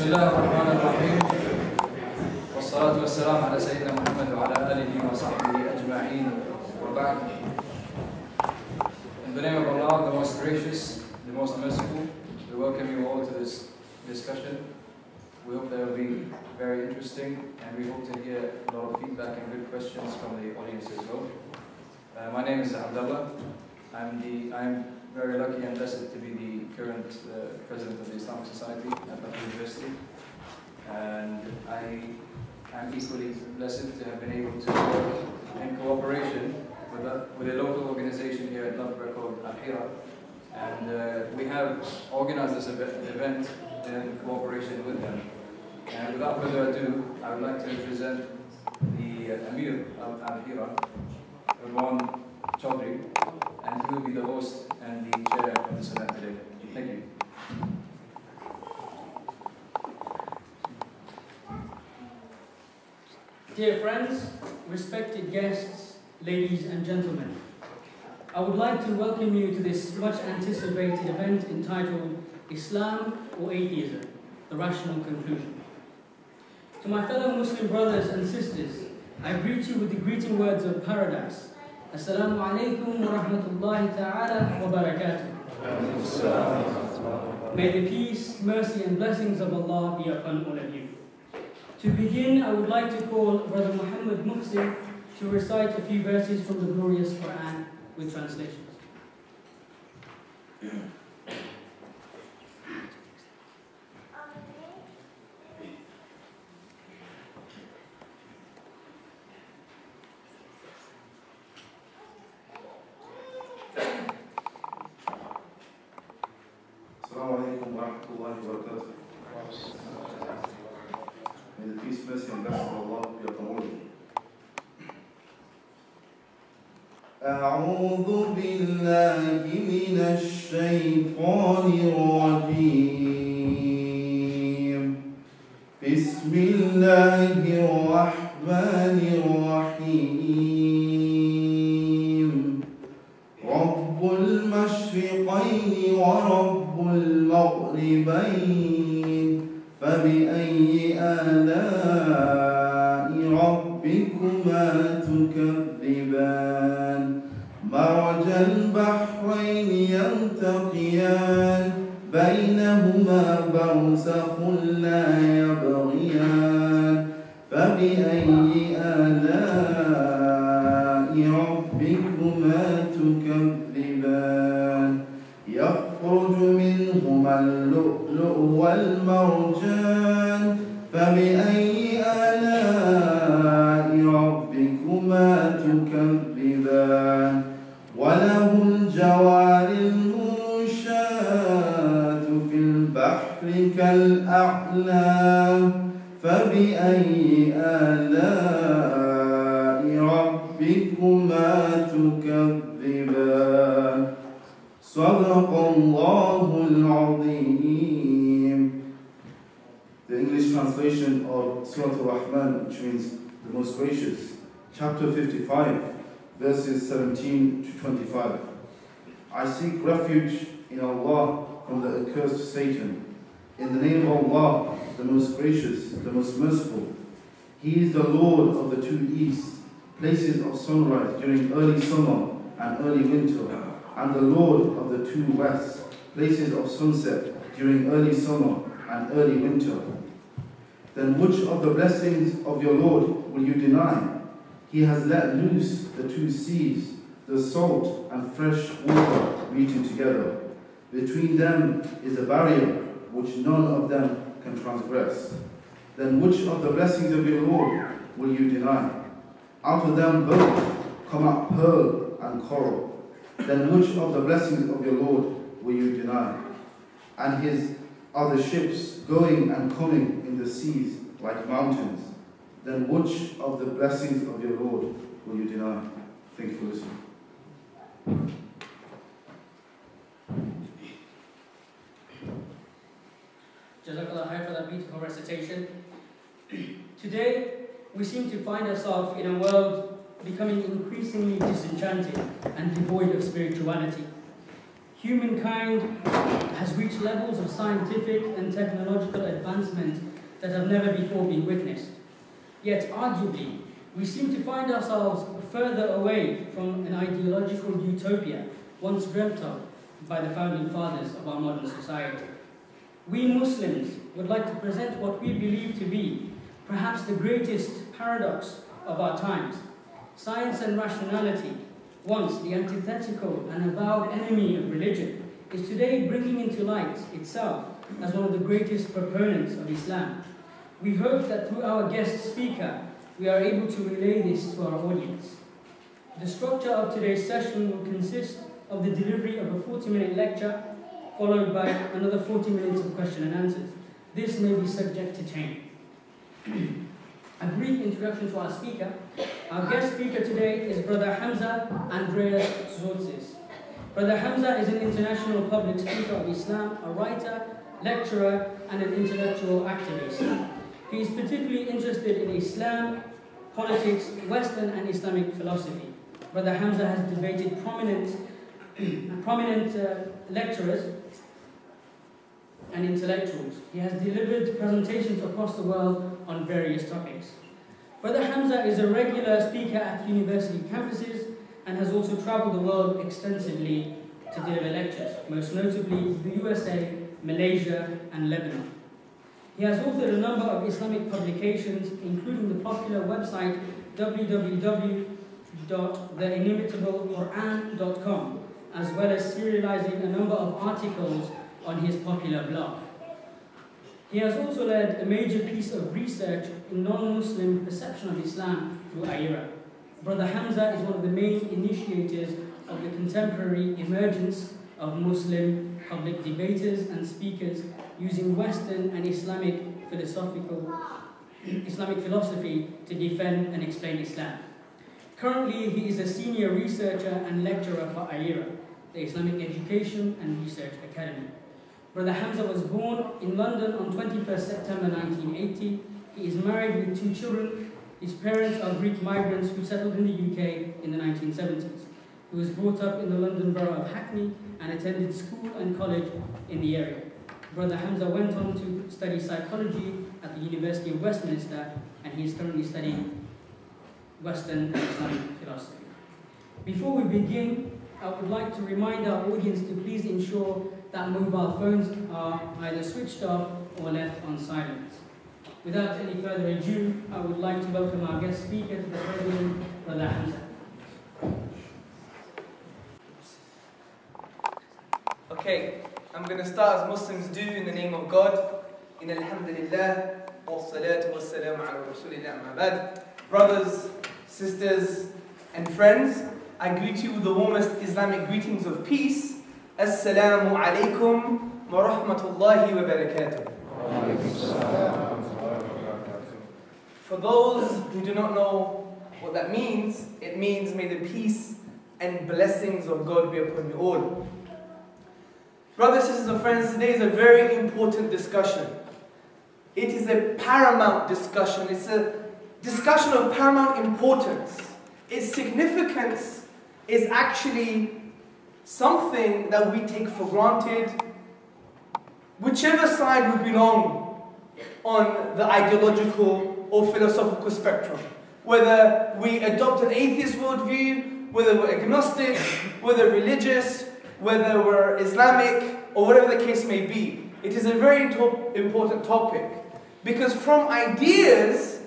بسم الله الرحمن الرحيم والصلاة والسلام على سيدنا محمد وعلى آله وصحبه أجمعين وبعد. In the name of Allah, the most gracious, the most merciful, we welcome you all to this discussion. We hope that it will be very interesting, and we hope to hear a lot of feedback and good questions from the audience as well. My name is Abdullah. I'm very lucky and blessed to be the current president of the Islamic Society at Loughborough University, and I am equally blessed to have been able to work in cooperation with a local organization here at Loughborough called Al-Hera, and we have organized this event in cooperation with them. And without further ado, I would like to present the Amir of Al-Hera, Chaudhry, and he will be the host and the chair of this event today. Thank you. Dear friends, respected guests, ladies and gentlemen, I would like to welcome you to this much anticipated event entitled Islam or Atheism, the Rational Conclusion. To my fellow Muslim brothers and sisters, I greet you with the greeting words of paradise. Assalamu alaikum wa rahmatullahi ta'ala wa barakatuh. May the peace, mercy and blessings of Allah be upon all of you. To begin, I would like to call Brother Muhammad Muhsin to recite a few verses from the glorious Quran with translations. Assalamu alaikum wa rahmatullahi wa barakatuh. May the peace, mercy and blessing of Allah be upon all of you. أعوذ بالله من الشيطان الرجيم. بسم الله الرحمن الرحيم. رب المشرقين ورب المغربين فبأي آلاء ربكما تكذبان مرج البحرين يلتقيان بينهما برزخ لا يبغيان فبأي آلاء ربكما تكذبان يخرج منهما اللؤلؤ والمرجان فبأي آلاء ربكما تكذبان وله الجوار المنشآت في البحر كالأعلام فبأي آلاء ربكما تكذبان صدق الله العظيم. The English translation of Surah Al-Rahman, which means the most gracious, chapter 55, verses 17 to 25. I seek refuge in Allah from the accursed Satan. In the name of Allah, the most gracious, the most merciful. He is the Lord of the two easts, places of sunrise during early summer and early winter, and the Lord of the two wests, places of sunset during early summer and early winter. Then which of the blessings of your Lord will you deny? He has let loose the two seas, the salt and fresh water meeting together. Between them is a barrier which none of them can transgress. Then which of the blessings of your Lord will you deny? Out of them both come out pearl and coral. Then which of the blessings of your Lord will you deny? And his are the ships going and coming in the seas like mountains. Then which of the blessings of your Lord will you deny? Thank you for listening. Jazakallah khair for that beautiful recitation. Today, we seem to find ourselves in a world becoming increasingly disenchanted and devoid of spirituality. Humankind has reached reached levels of scientific and technological advancement that have never before been witnessed. Yet, arguably, we seem to find ourselves further away from an ideological utopia once dreamt of by the founding fathers of our modern society. We Muslims would like to present what we believe to be perhaps the greatest paradox of our times. Science and rationality, once the antithetical and avowed enemy of religion, is today bringing into light itself as one of the greatest proponents of Islam. We hope that through our guest speaker, we are able to relay this to our audience. The structure of today's session will consist of the delivery of a 40-minute lecture, followed by another 40 minutes of question and answers. This may be subject to change. A brief introduction to our speaker. Our guest speaker today is Brother Hamza Tzortzis. Brother Hamza is an international public speaker of Islam, a writer, lecturer, and an intellectual activist. He is particularly interested in Islam, politics, Western and Islamic philosophy. Brother Hamza has debated prominent lecturers and intellectuals. He has delivered presentations across the world on various topics. Brother Hamza is a regular speaker at university campuses and has also traveled the world extensively to deliver lectures, most notably the USA, Malaysia, and Lebanon. He has authored a number of Islamic publications, including the popular website www.theinimitablequran.com, as well as serializing a number of articles on his popular blog. He has also led a major piece of research in non-Muslim perception of Islam through Al-Hera. Brother Hamza is one of the main initiators of the contemporary emergence of Muslim public debaters and speakers using Western and Islamic philosophy to defend and explain Islam. Currently, he is a senior researcher and lecturer for Al-Hera, the Islamic Education and Research Academy. Brother Hamza was born in London on 21st September 1980. He is married with 2 children. His parents are Greek migrants who settled in the UK in the 1970s. He was brought up in the London borough of Hackney and attended school and college in the area. Brother Hamza went on to study psychology at the University of Westminster, and he is currently studying Western and Islamic philosophy. Before we begin, I would like to remind our audience to please ensure that mobile phones are either switched off or left on silent. Without any further ado, I would like to welcome our guest speaker to the podium, Brother Hamza. Okay, I'm going to start as Muslims do in the name of God. In alhamdulillah, wassalatu wassalamu ala rasulillah ma ba'd. Brothers, sisters, and friends, I greet you with the warmest Islamic greetings of peace. Assalamu alaikum wa rahmatullahi wa barakatuh. For those who do not know what that means, it means may the peace and blessings of God be upon you all. Brothers, sisters, and friends, today is a very important discussion. It is a paramount discussion. It's a discussion of paramount importance. Its significance is actually something that we take for granted, whichever side we belong on the ideological or philosophical spectrum. Whether we adopt an atheist worldview, whether we're agnostic, whether religious, whether we're Islamic, or whatever the case may be. It is a very important topic, because from ideas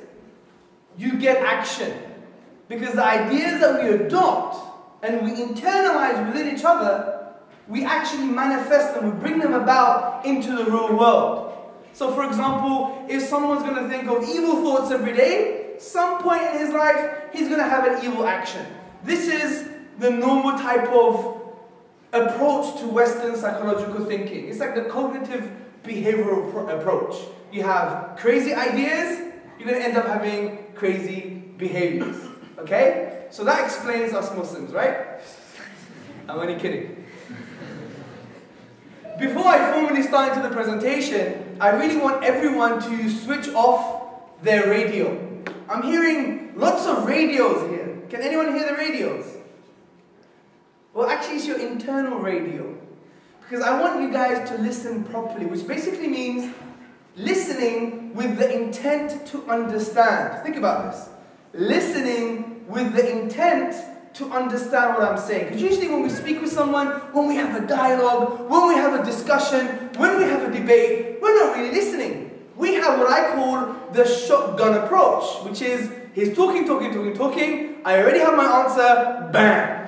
you get action. Because the ideas that we adopt and we internalize within each other, we actually manifest them, we bring them about into the real world. So for example, if someone's going to think of evil thoughts every day, some point in his life, he's going to have an evil action. This is the normal type of approach to Western psychological thinking. It's like the cognitive behavioral approach. You have crazy ideas, you're going to end up having crazy behaviors. Okay? So that explains us Muslims, right? I'm only kidding. Before I formally start into the presentation, I really want everyone to switch off their radio. I'm hearing lots of radios here. Can anyone hear the radios? Well, actually, it's your internal radio. because I want you guys to listen properly, which basically means listening with the intent to understand. Think about this. Listening with the intent to understand what I'm saying. Because usually when we speak with someone, when we have a dialogue, when we have a discussion, when we have a debate, we're not really listening. We have what I call the shotgun approach, which is, he's talking. I already have my answer, bam.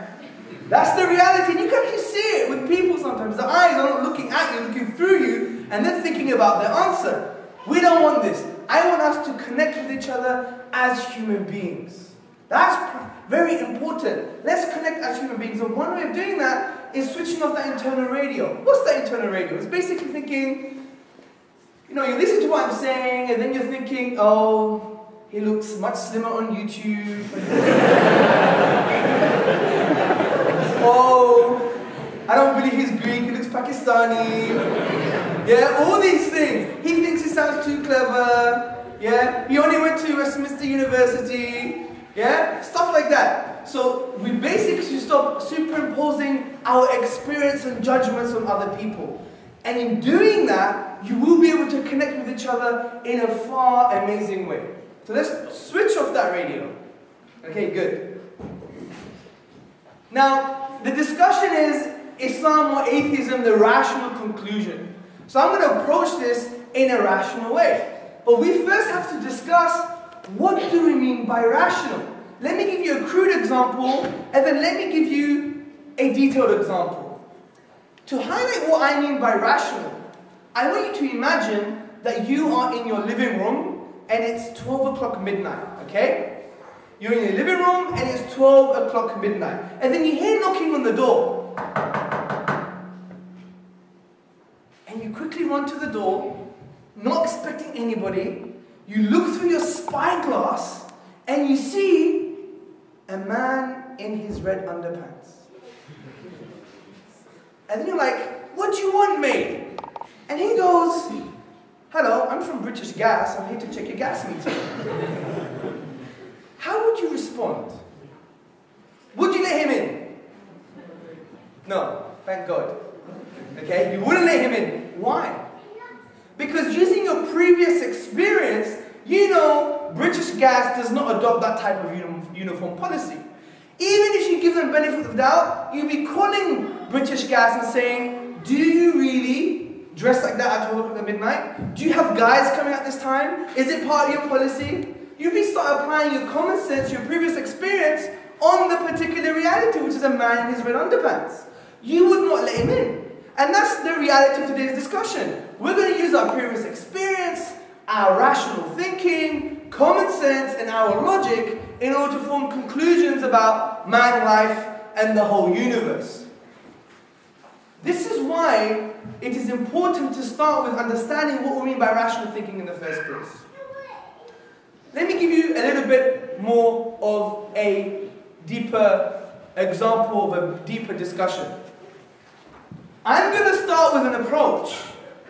That's the reality, and you can actually see it with people sometimes. The eyes are not looking at you, looking through you, and then thinking about their answer. We don't want this. I want us to connect with each other as human beings. That's very important. Let's connect as human beings, and one way of doing that is switching off that internal radio. What's that internal radio? It's basically thinking, you listen to what I'm saying, and then you're thinking, oh, he looks much slimmer on YouTube. Oh, I don't believe he's Greek, he looks Pakistani. Yeah, all these things. He thinks he sounds too clever. Yeah, he only went to Westminster University. Yeah, stuff like that. So we basically should stop superimposing our experience and judgments on other people. And in doing that, you will be able to connect with each other in a far amazing way. So let's switch off that radio. Okay, good. Now, the discussion is Islam or atheism, the rational conclusion. So I'm going to approach this in a rational way. But we first have to discuss, what do we mean by rational? Let me give you a crude example, and then let me give you a detailed example. To highlight what I mean by rational, I want you to imagine that you are in your living room and it's 12 o'clock midnight, okay? You're in your living room and it's 12 o'clock midnight. And then you hear knocking on the door. And you quickly run to the door, not expecting anybody. You look through your spyglass and you see a man in his red underpants. And then you're like, what do you want, mate? And he goes, hello, I'm from British Gas, I'm here to check your gas meter. How would you respond? Would you let him in? No, thank God. Okay, you wouldn't let him in. Why? Because using your previous experience, you know British Gas does not adopt that type of uniform policy. Even if you give them benefit of the doubt, you'll be calling British Gas and saying, do you really dress like that at 12 o'clock at midnight? Do you have guys coming at this time? Is it part of your policy? You'll be start applying your common sense, your previous experience on the particular reality, which is a man in his red underpants. You would not let him in. And that's the reality of today's discussion. We're going to use our previous experience, our rational thinking, common sense, and our logic in order to form conclusions about man, life, and the whole universe. This is why it is important to start with understanding what we mean by rational thinking in the first place. Let me give you a little bit more of a deeper example of a deeper discussion. I'm going to start with an approach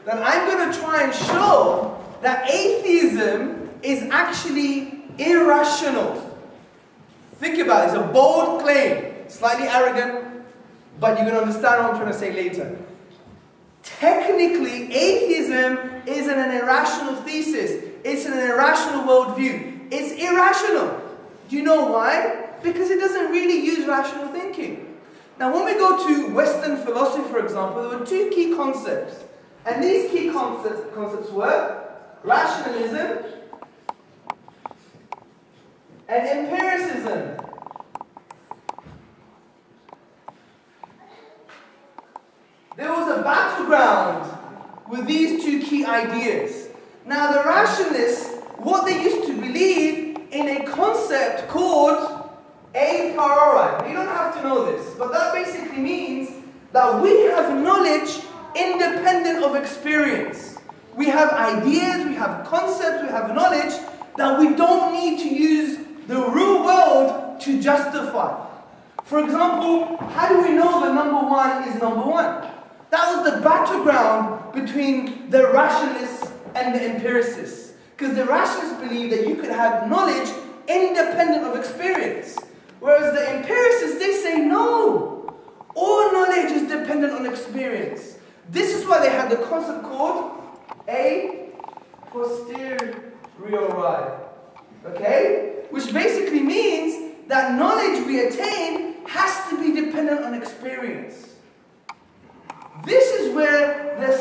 that I'm going to try and show that atheism is actually irrational. Think about it. It's a bold claim, slightly arrogant, but you're going to understand what I'm trying to say later. Technically, atheism is an irrational thesis. It's an irrational worldview. It's irrational. Do you know why? Because it doesn't really use rational thinking. Now, when we go to Western philosophy, for example, there were two key concepts. And these key concepts were rationalism and empiricism. There was a battleground with these two key ideas. Now, the rationalists, what they used to believe in a concept called a priori. You don't have to know this, but that basically means that we have knowledge independent of experience. We have ideas, we have concepts, we have knowledge that we don't need to use the real world to justify. For example, how do we know that number one is number one? That was the battleground between the rationalists and the empiricists. Because the rationalists believe that you could have knowledge independent of experience. Whereas the empiricists, they say no. All knowledge is dependent on experience. This is why they had the concept called a posteriori. Okay? Which basically means that knowledge we attain has to be dependent on experience. This is where the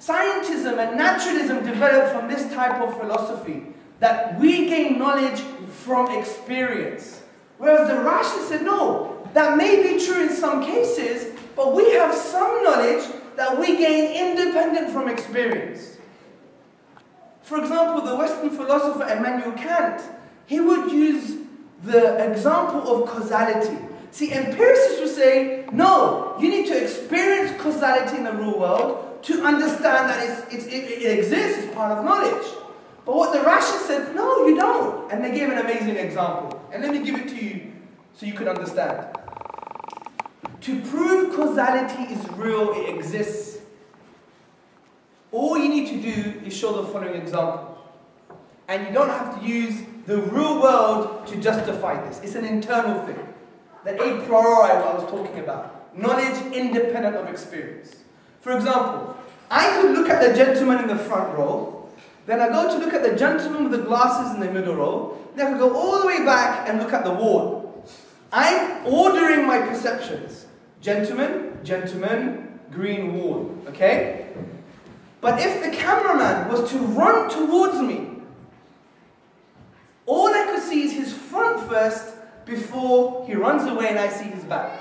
scientism and naturalism developed from this type of philosophy, that we gain knowledge from experience. Whereas the rationalists said, no, that may be true in some cases, but we have some knowledge that we gain independent from experience. For example, the Western philosopher Immanuel Kant, he would use the example of causality. See, empiricists would say, no, you need to experience causality in the real world to understand that it exists, it's part of knowledge. But what the rationalists said, no, you don't. And they gave an amazing example. And let me give it to you so you can understand. To prove causality is real, it exists, all you need to do is show the following example. And you don't have to use the real world to justify this. It's an internal thing. The a priori what I was talking about. Knowledge independent of experience. For example, I could look at the gentleman in the front row, then I go to look at the gentleman with the glasses in the middle row, then I could go all the way back and look at the wall. I'm ordering my perceptions. Gentleman, gentleman, green wall. Okay? But if the cameraman was to run towards me, all I could see is his front first before he runs away and I see his back.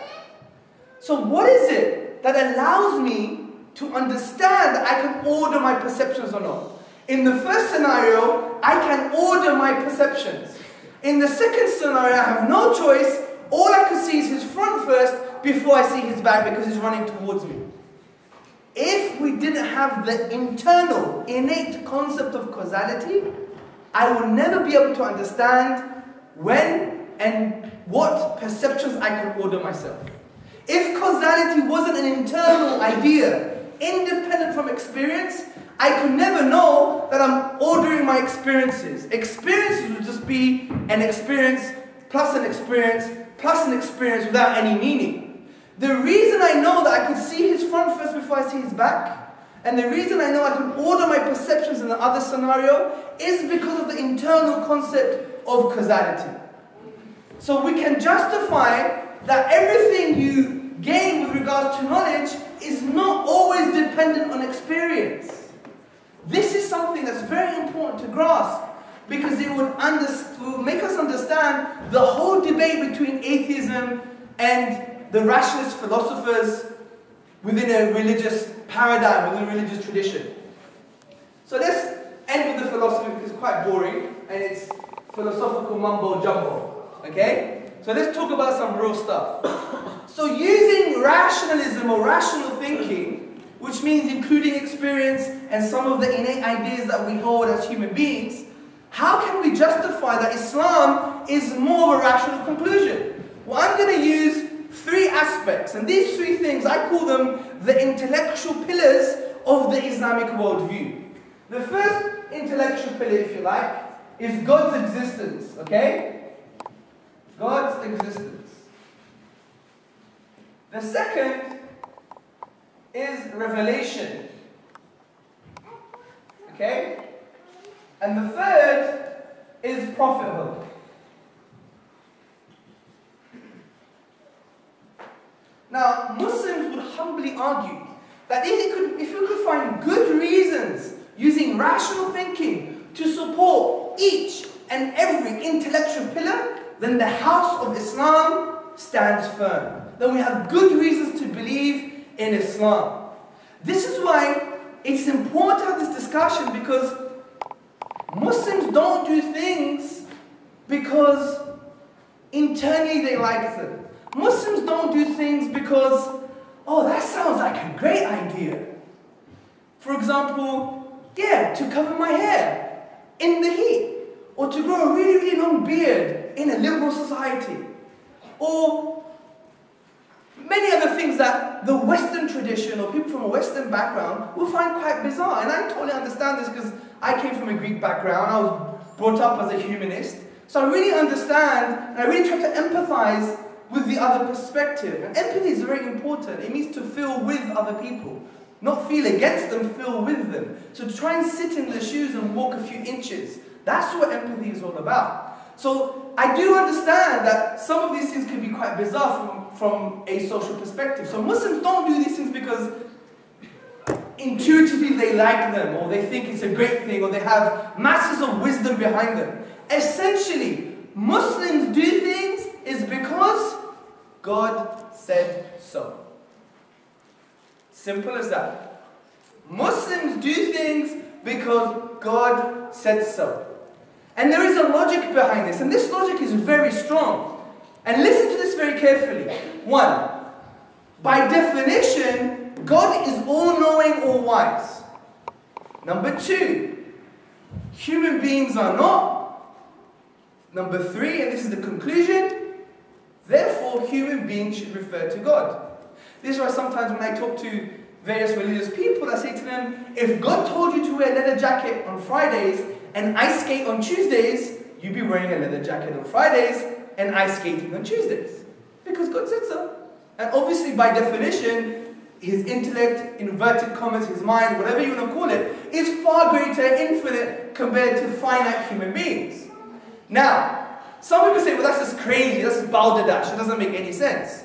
So what is it that allows me to understand that I can order my perceptions or not? In the first scenario, I can order my perceptions. In the second scenario, I have no choice. All I can see is his front first before I see his back because he's running towards me. If we didn't have the internal, innate concept of causality, I will never be able to understand when and what perceptions I can order myself. If causality wasn't an internal idea, independent from experience, I could never know that I'm ordering my experiences. Experiences would just be an experience plus an experience plus an experience without any meaning. The reason I know that I can see his front first before I see his back, and the reason I know I can order my perceptions in the other scenario, is because of the internal concept of causality. So we can justify that everything you gain with regards to knowledge is not always dependent on experience. This is something that's very important to grasp, because it would make us understand the whole debate between atheism and the rationalist philosophers within a religious paradigm, within a religious tradition. So let's end with the philosophy because it's quite boring and it's philosophical mumbo jumbo. Okay? So let's talk about some real stuff. So using rationalism or rational thinking, which means including experience and some of the innate ideas that we hold as human beings, how can we justify that Islam is more of a rational conclusion? Well, I'm going to use three aspects, and these three things, I call them the intellectual pillars of the Islamic worldview. The first intellectual pillar, if you like, is God's existence, okay? God's existence. The second is revelation, okay? And the third is prophethood. Now, Muslims would humbly argue that if we could find good reasons using rational thinking to support each and every intellectual pillar, then the house of Islam stands firm. Then we have good reasons to believe in Islam. This is why it's important to have this discussion, because Muslims don't do things because internally they like them. Muslims don't do things because, oh, that sounds like a great idea. For example, to cover my hair in the heat, or to grow a really, really long beard in a liberal society, or many other things that the Western tradition or people from a Western background will find quite bizarre. And I totally understand this because I came from a Greek background. I was brought up as a humanist. So I really understand, and I really try to empathize with the other perspective. And empathy is very important. It means to feel with other people. Not feel against them, feel with them. So try and sit in their shoes and walk a few inches. That's what empathy is all about. So I do understand that some of these things can be quite bizarre from a social perspective. So Muslims don't do these things because intuitively they like them, or they think it's a great thing, or they have masses of wisdom behind them. Essentially, Muslims do things is because God said so. Simple as that. Muslims do things because God said so. And there is a logic behind this, and this logic is very strong. And listen to this very carefully. 1. By definition, God is all-knowing, all-wise. Number 2, human beings are not. Number 3, and this is the conclusion, therefore human beings should refer to God. This is why sometimes when I talk to various religious people, I say to them, if God told you to wear a leather jacket on Fridays and ice skate on Tuesdays, you'd be wearing a leather jacket on Fridays and ice skating on Tuesdays. Because God said so. And obviously by definition, his intellect, inverted commas, his mind, whatever you want to call it, is far greater, infinite, compared to finite human beings. Now, some people say, well, that's just crazy, that's balderdash, it doesn't make any sense.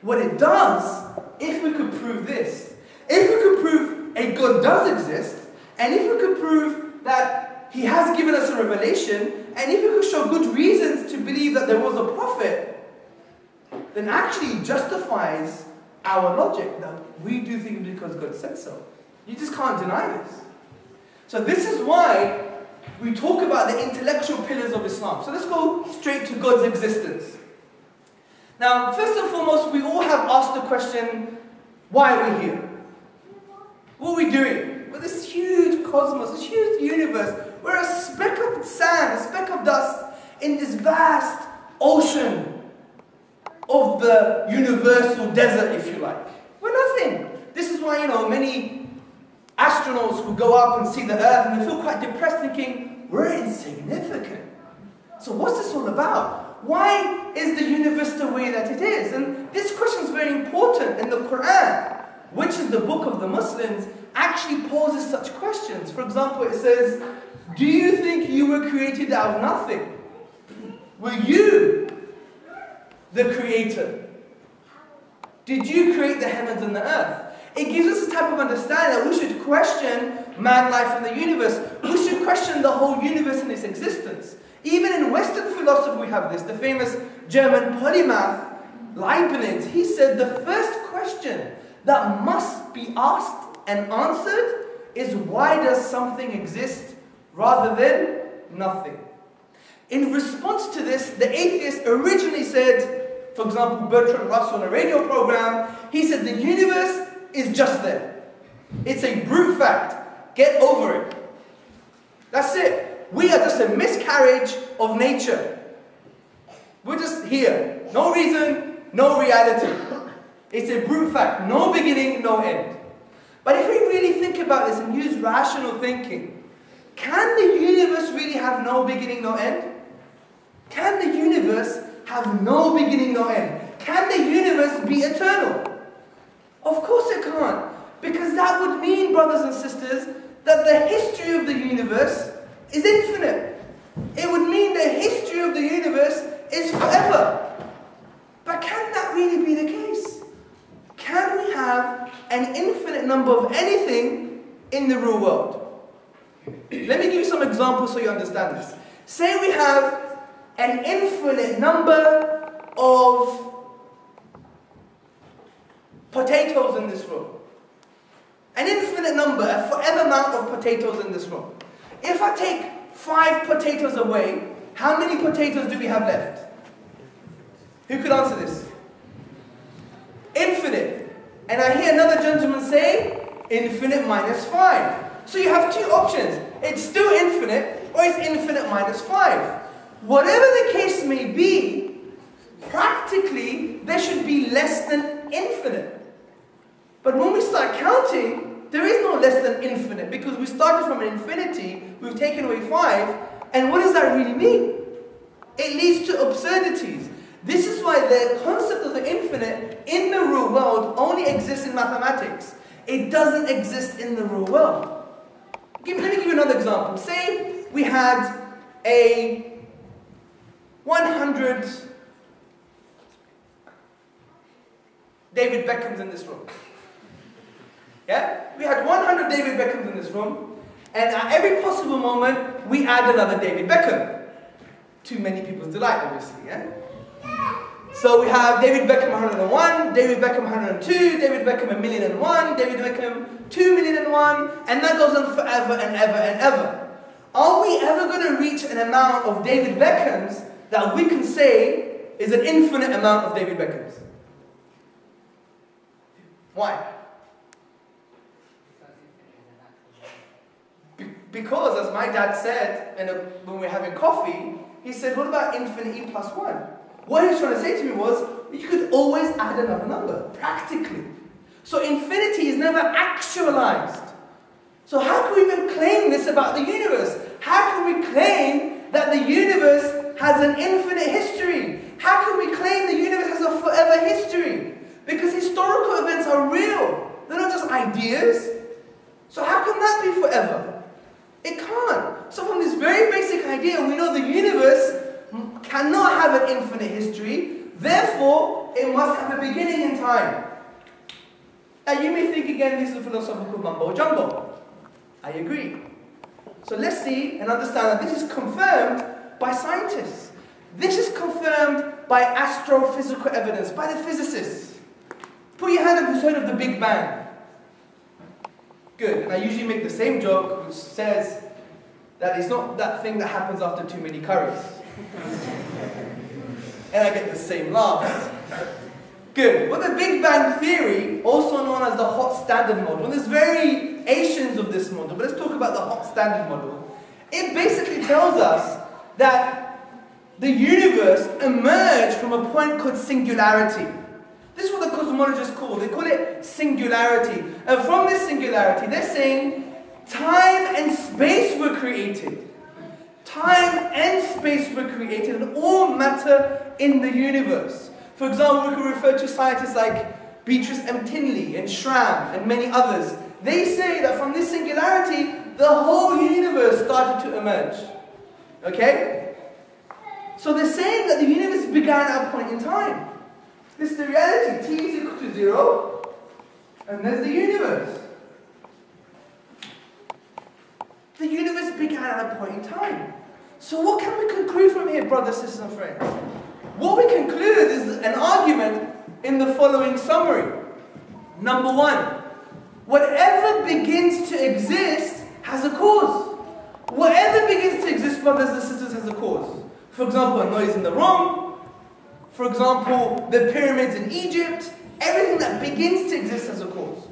What it does, if we could prove this, if we could prove a God does exist, and if we could prove that he has given us a revelation, and if we could show good reasons to believe that there was a prophet, then actually it justifies our logic that we do things because God said so. You just can't deny this. So this is why we talk about the intellectual pillars of Islam. So let's go straight to God's existence. Now, first and foremost, we all have asked the question, why are we here? What are we doing? We're this huge cosmos, this huge universe. We're a speck of sand, a speck of dust in this vast ocean of the universal desert, if you like. We're nothing. This is why, many astronauts who go up and see the Earth and they feel quite depressed thinking, we're insignificant. So what's this all about? Why is the universe the way that it is? And this question is very important, and the Quran, which is the book of the Muslims, actually poses such questions. For example, it says, do you think you were created out of nothing? Were you the creator? Did you create the heavens and the earth? It gives us a type of understanding that we should question man, life, and the universe. We should question the whole universe and its existence. Even in Western philosophy we have this. The famous German polymath, Leibniz, he said the first question that must be asked and answered is, why does something exist rather than nothing? In response to this, the atheist originally said, for example, Bertrand Russell on a radio program, he said the universe is just there. It's a brute fact. Get over it. That's it. We are just a miscarriage of nature. We're just here. No reason, no reality. It's a brute fact. No beginning, no end. But if we really think about this and use rational thinking, can the universe really have no beginning, no end? Can the universe have no beginning, no end? Can the universe be eternal? Of course it can't. Because that would mean, brothers and sisters, that the history of the universe is infinite. It would mean the history of the universe is forever. But can that really be the case? Can we have an infinite number of anything in the real world? Let me give you some examples so you understand this. Say we have an infinite number of potatoes in this room. An infinite number, a forever amount of potatoes in this room. If I take 5 potatoes away, how many potatoes do we have left? Who could answer this? Infinite. And I hear another gentleman say, infinite minus 5. So you have 2 options. It's still infinite, or it's infinite minus 5. Whatever the case may be, practically, there should be less than infinite. But when we start counting, there is no less than infinite, because we started from an infinity, we've taken away 5, and what does that really mean? It leads to absurdities. This is why the concept of the infinite in the real world only exists in mathematics. It doesn't exist in the real world. Let me give you another example. Say we had a 100 David Beckhams in this room. Yeah? We had 100 David Beckhams in this room, and at every possible moment, we add another David Beckham. To many people's delight, obviously, yeah? So we have David Beckham 101, David Beckham 102, David Beckham 1,000,001, David Beckham 2,000,001, and that goes on forever and ever and ever. Are we ever going to reach an amount of David Beckhams that we can say is an infinite amount of David Beckhams? Why? Because, as my dad said when we were having coffee, he said, what about infinity plus 1? What he was trying to say to me was, you could always add another number, practically. So infinity is never actualized. So how can we even claim this about the universe? How can we claim that the universe has an infinite history? How can we claim the universe has a forever history? Because historical events are real. They're not just ideas. So how can that be forever? It can't. So from this very basic idea, we know the universe cannot have an infinite history. Therefore, it must have a beginning in time. Now you may think again, this is philosophical mumbo jumbo. I agree. So let's see and understand that this is confirmed by scientists. This is confirmed by astrophysical evidence, by the physicists. Put your hand up who's heard of the Big Bang. Good. And I usually make the same joke, which says that it's not that thing that happens after too many curries. And I get the same laugh. Good. Well, the Big Bang Theory, also known as the hot standard model, and there's variations of this model, but let's talk about the hot standard model. It basically tells us that the universe emerged from a point called singularity. This is what the cosmologists call. They call it singularity. And from this singularity, they're saying time and space were created. Time and space were created, and all matter in the universe. For example, we can refer to scientists like Beatrice M. Tinley and Schramm and many others. They say that from this singularity, the whole universe started to emerge. Okay? So they're saying that the universe began at a point in time. This is the reality. T is equal to 0, and there's the universe. The universe began at a point in time. So what can we conclude from here, brothers, sisters, and friends? What we conclude is an argument in the following summary. Number 1, whatever begins to exist has a cause. Whatever begins to exist, brothers and sisters, has a cause. For example, a noise in the room. For example, the pyramids in Egypt. Everything that begins to exist has a cause.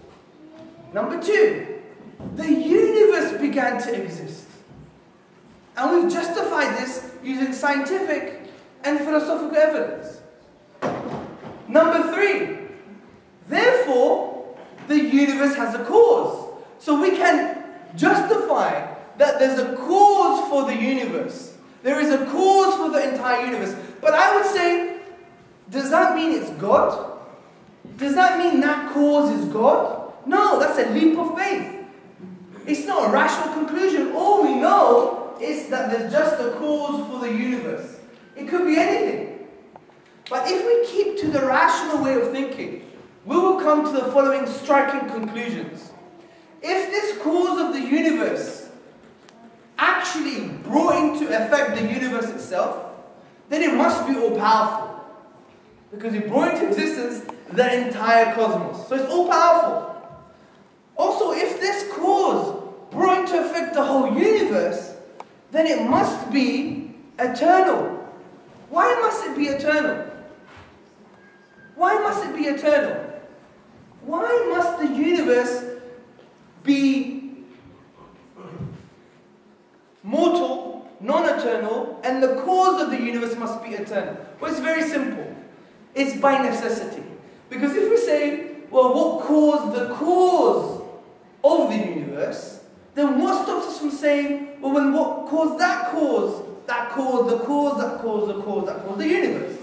Number 2, the universe began to exist. And we've justified this using scientific and philosophical evidence. Number 3, therefore, the universe has a cause. So we can justify that there's a cause for the universe. There is a cause for the entire universe. But I would say, does that mean it's God? Does that mean that cause is God? No, that's a leap of faith. It's not a rational conclusion. All we know is that there's just a cause for the universe. It could be anything. But if we keep to the rational way of thinking, we will come to the following striking conclusions. If this cause of the universe actually brought into effect the universe itself, then it must be all-powerful. Because it brought into existence the entire cosmos. So it's all-powerful. Also, if this cause brought into effect the whole universe, then it must be eternal. Why must it be eternal? Why must it be eternal? Why must the universe be mortal, non-eternal, and the cause of the universe must be eternal? Well, it's very simple. It's by necessity. Because if we say, well, what caused the cause of the universe, then what stops us from saying, well, what caused that cause, the universe?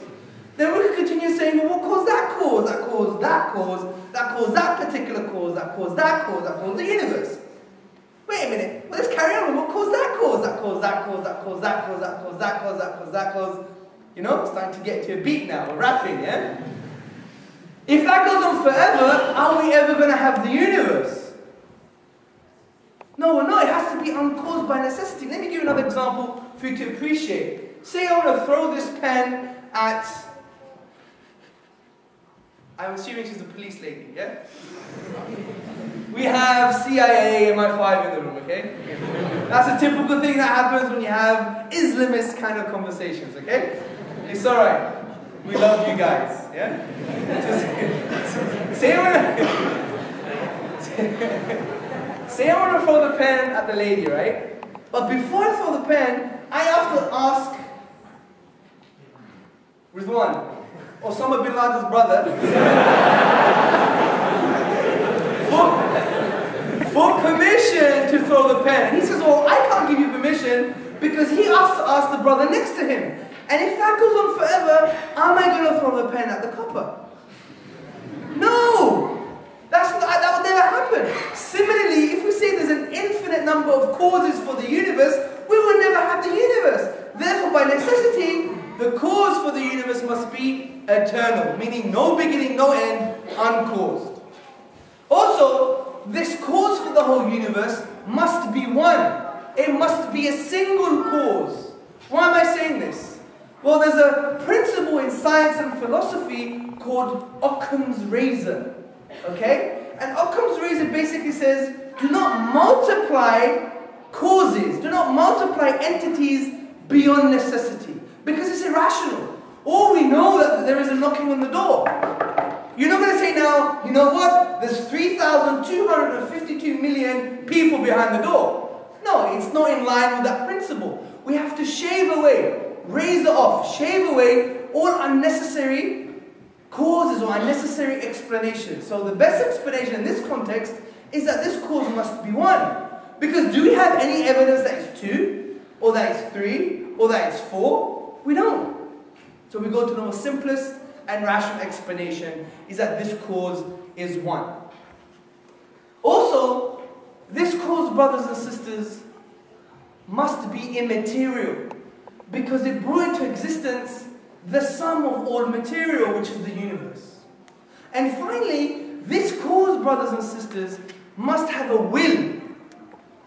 then we could continue saying, well, what caused that cause? That caused that cause, that caused that particular cause, that caused that cause, that caused the universe. Wait a minute, well, let's carry on. What caused that cause? That caused that cause, that caused that cause, that caused that cause, that caused that cause. You know, it's starting to get to a beat now, we're rapping, yeah? If that goes on forever, are we ever going to have the universe? No, we're not. It has to be uncaused by necessity. Let me give you another example for you to appreciate. Say I want to throw this pen at... I'm assuming she's a police lady, yeah? We have CIA and MI5 in the room, okay? That's a typical thing that happens when you have Islamist kind of conversations, okay? It's alright. We love you guys, yeah? Say I want to throw the pen at the lady, right? But before I throw the pen, I have to ask Rizwan, Osama bin Laden's brother, for permission to throw the pen. And he says, well, I can't give you permission because he has to ask the brother next to him. And if that goes on forever, am I going to throw the pen at the copper? No! That would never happen. Similarly, if we say there's an infinite number of causes for the universe, we will never have the universe. Therefore, by necessity, the cause for the universe must be eternal, meaning no beginning, no end, uncaused. Also, this cause for the whole universe must be one. It must be a single cause. Why am I saying this? Well, there's a principle in science and philosophy called Occam's razor. Okay? And Occam's razor basically says, do not multiply causes, do not multiply entities beyond necessity. Because it's irrational. Or we know that there is a knocking on the door. You're not going to say now, you know what? There's 3,252 million people behind the door. No, it's not in line with that principle. We have to shave away, razor off, shave away all unnecessary causes or unnecessary explanations. So the best explanation in this context is that this cause must be one. Because do we have any evidence that it's 2, or that it's 3, or that it's 4? We don't. So we go to the most simplest and rational explanation is that this cause is one. Also, this cause, brothers and sisters, must be immaterial because it brought into existence the sum of all material, which is the universe. And finally, this cause, brothers and sisters, must have a will,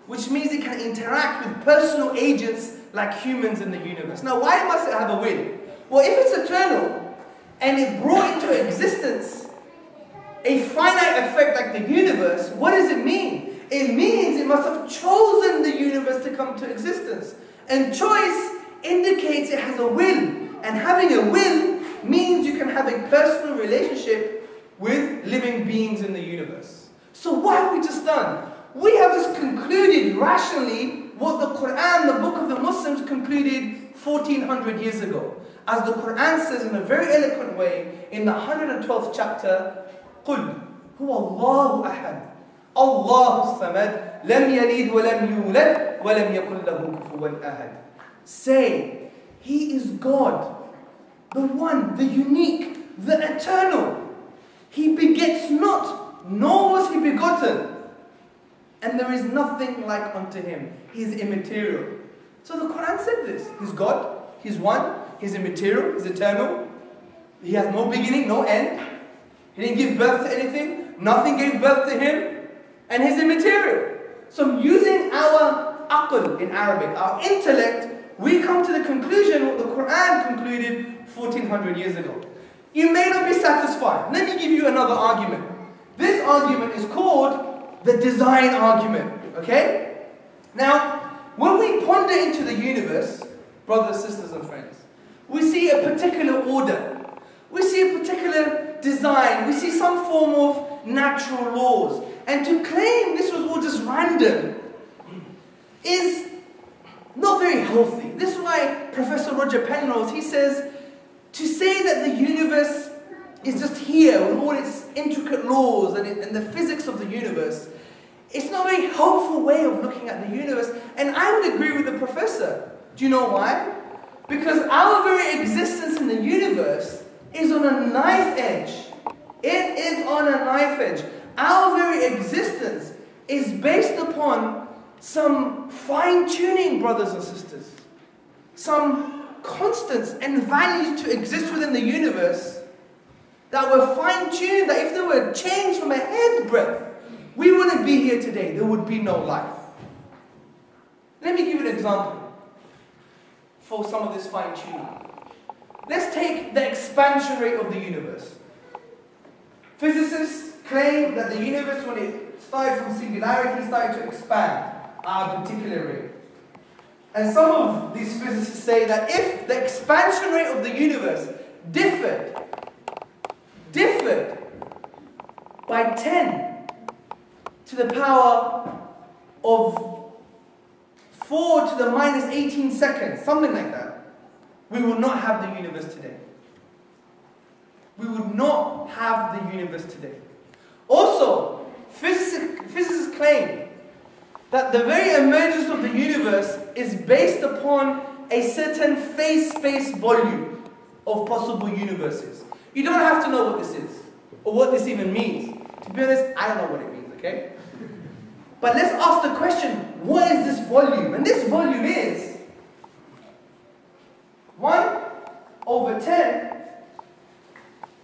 which means it can interact with personal agents like humans in the universe. Now, why must it have a will? Well, if it's eternal and it brought into existence a finite effect like the universe, what does it mean? It means it must have chosen the universe to come to existence. And choice indicates it has a will. And having a will means you can have a personal relationship with living beings in the universe. So what have we just done? We have just concluded rationally what the Quran, the book of the Muslims, concluded 1400 years ago. As the Quran says in a very eloquent way, in the 112th chapter, قُلْ هُوَ اللَّهُ أَحَدٌ اللَّهُ الصَّمَدُ لَمْ يَلِدْ وَلَمْ يُولَدْ وَلَمْ يَكُنْ لَهُ كُفُوًا أَحَدٌ. Say, He is God, the one, the unique, the eternal. He begets not, nor was He begotten. And there is nothing like unto Him. He is immaterial. So the Quran said this. He's God, He's one, He's immaterial, He's eternal. He has no beginning, no end. He didn't give birth to anything. Nothing gave birth to Him. And He's immaterial. So using our aql in Arabic, our intellect, we come to the conclusion what the Quran concluded 1400 years ago. You may not be satisfied. Let me give you another argument. This argument is called the design argument. Okay? Now, when we ponder into the universe, brothers, sisters and friends, we see a particular order. We see a particular design. We see some form of natural laws. And to claim this was all just random is not very healthy. This is why Professor Roger Penrose, he says, to say that the universe is just here with all its intricate laws and the physics of the universe, it's not a very helpful way of looking at the universe. And I would agree with the professor. Do you know why? Because our very existence in the universe is on a knife edge. It is on a knife edge. Our very existence is based upon some fine-tuning, brothers and sisters. Some constants and values to exist within the universe that were fine-tuned, that if they were changed from a hair's breadth, we wouldn't be here today. There would be no life. Let me give you an example for some of this fine-tuning. Let's take the expansion rate of the universe. Physicists claim that the universe, when it started from singularity, started to expand at a particular rate. And some of these physicists say that if the expansion rate of the universe differed by 10 to the power of 4 to the minus 18 seconds, something like that, we would not have the universe today. We would not have the universe today. Also, physicists claim that the very emergence of the universe is based upon a certain phase-space volume of possible universes. You don't have to know what this is, or what this even means. To be honest, I don't know what it means, okay? But let's ask the question, what is this volume? And this volume is 1 over 10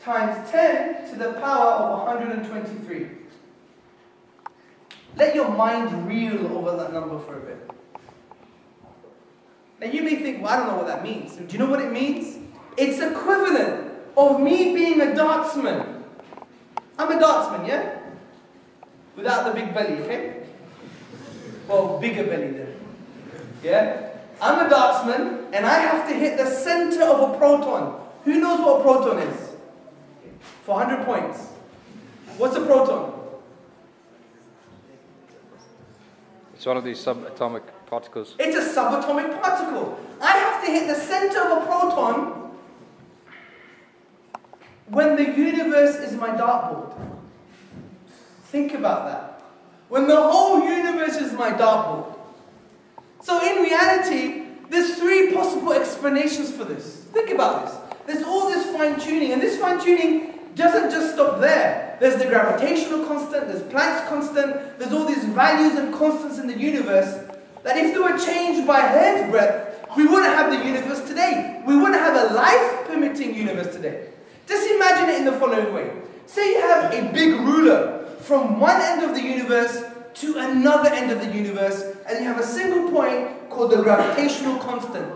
times 10 to the power of 123. Let your mind reel over that number for a bit. Now you may think, well, I don't know what that means. Do you know what it means? It's equivalent of me being a dartsman. I'm a dartsman, yeah? Without the big belly, okay? Well, bigger belly then. Yeah? I'm a dartsman, and I have to hit the center of a proton. Who knows what a proton is? For 100 points. What's a proton? It's one of these subatomic particles. It's a subatomic particle. I have to hit the center of a proton when the universe is my dartboard. Think about that. When the whole universe is my dartboard. So in reality, there's 3 possible explanations for this. Think about this. There's all this fine-tuning, and this fine-tuning doesn't just stop there. There's the gravitational constant, there's Planck's constant, there's all these values and constants in the universe that if they were changed by a hair's breadth, we wouldn't have the universe today. We wouldn't have a life-permitting universe today. Just imagine it in the following way. Say you have a big ruler from one end of the universe to another end of the universe, and you have a single point called the gravitational constant.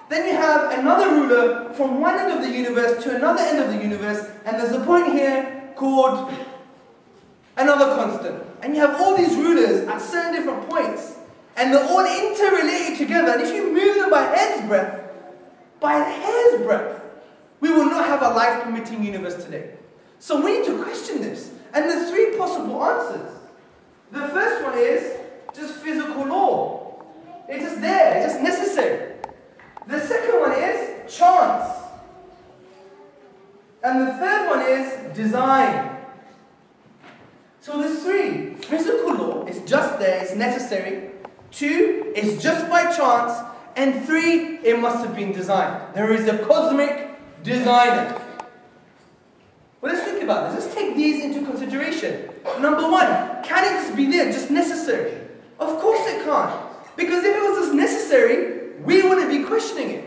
Then you have another ruler from one end of the universe to another end of the universe, and there's a point here called another constant. And you have all these rulers at certain different points, and they're all interrelated together. And if you move them by a hair's breadth, we will not have a life-permitting universe today. So we need to question this. And there's 3 possible answers. The first one is just physical law. It's just there, it's just necessary. The second one is chance. And the third one is design. So there's 3. Physical law is just there, it's necessary. 2, it's just by chance. And 3, it must have been designed. There is a cosmic designer. Well, let's think about this. Let's take these into consideration. Number 1, can it just be there, just necessary? Of course it can't. Because if it was just necessary, we wouldn't be questioning it.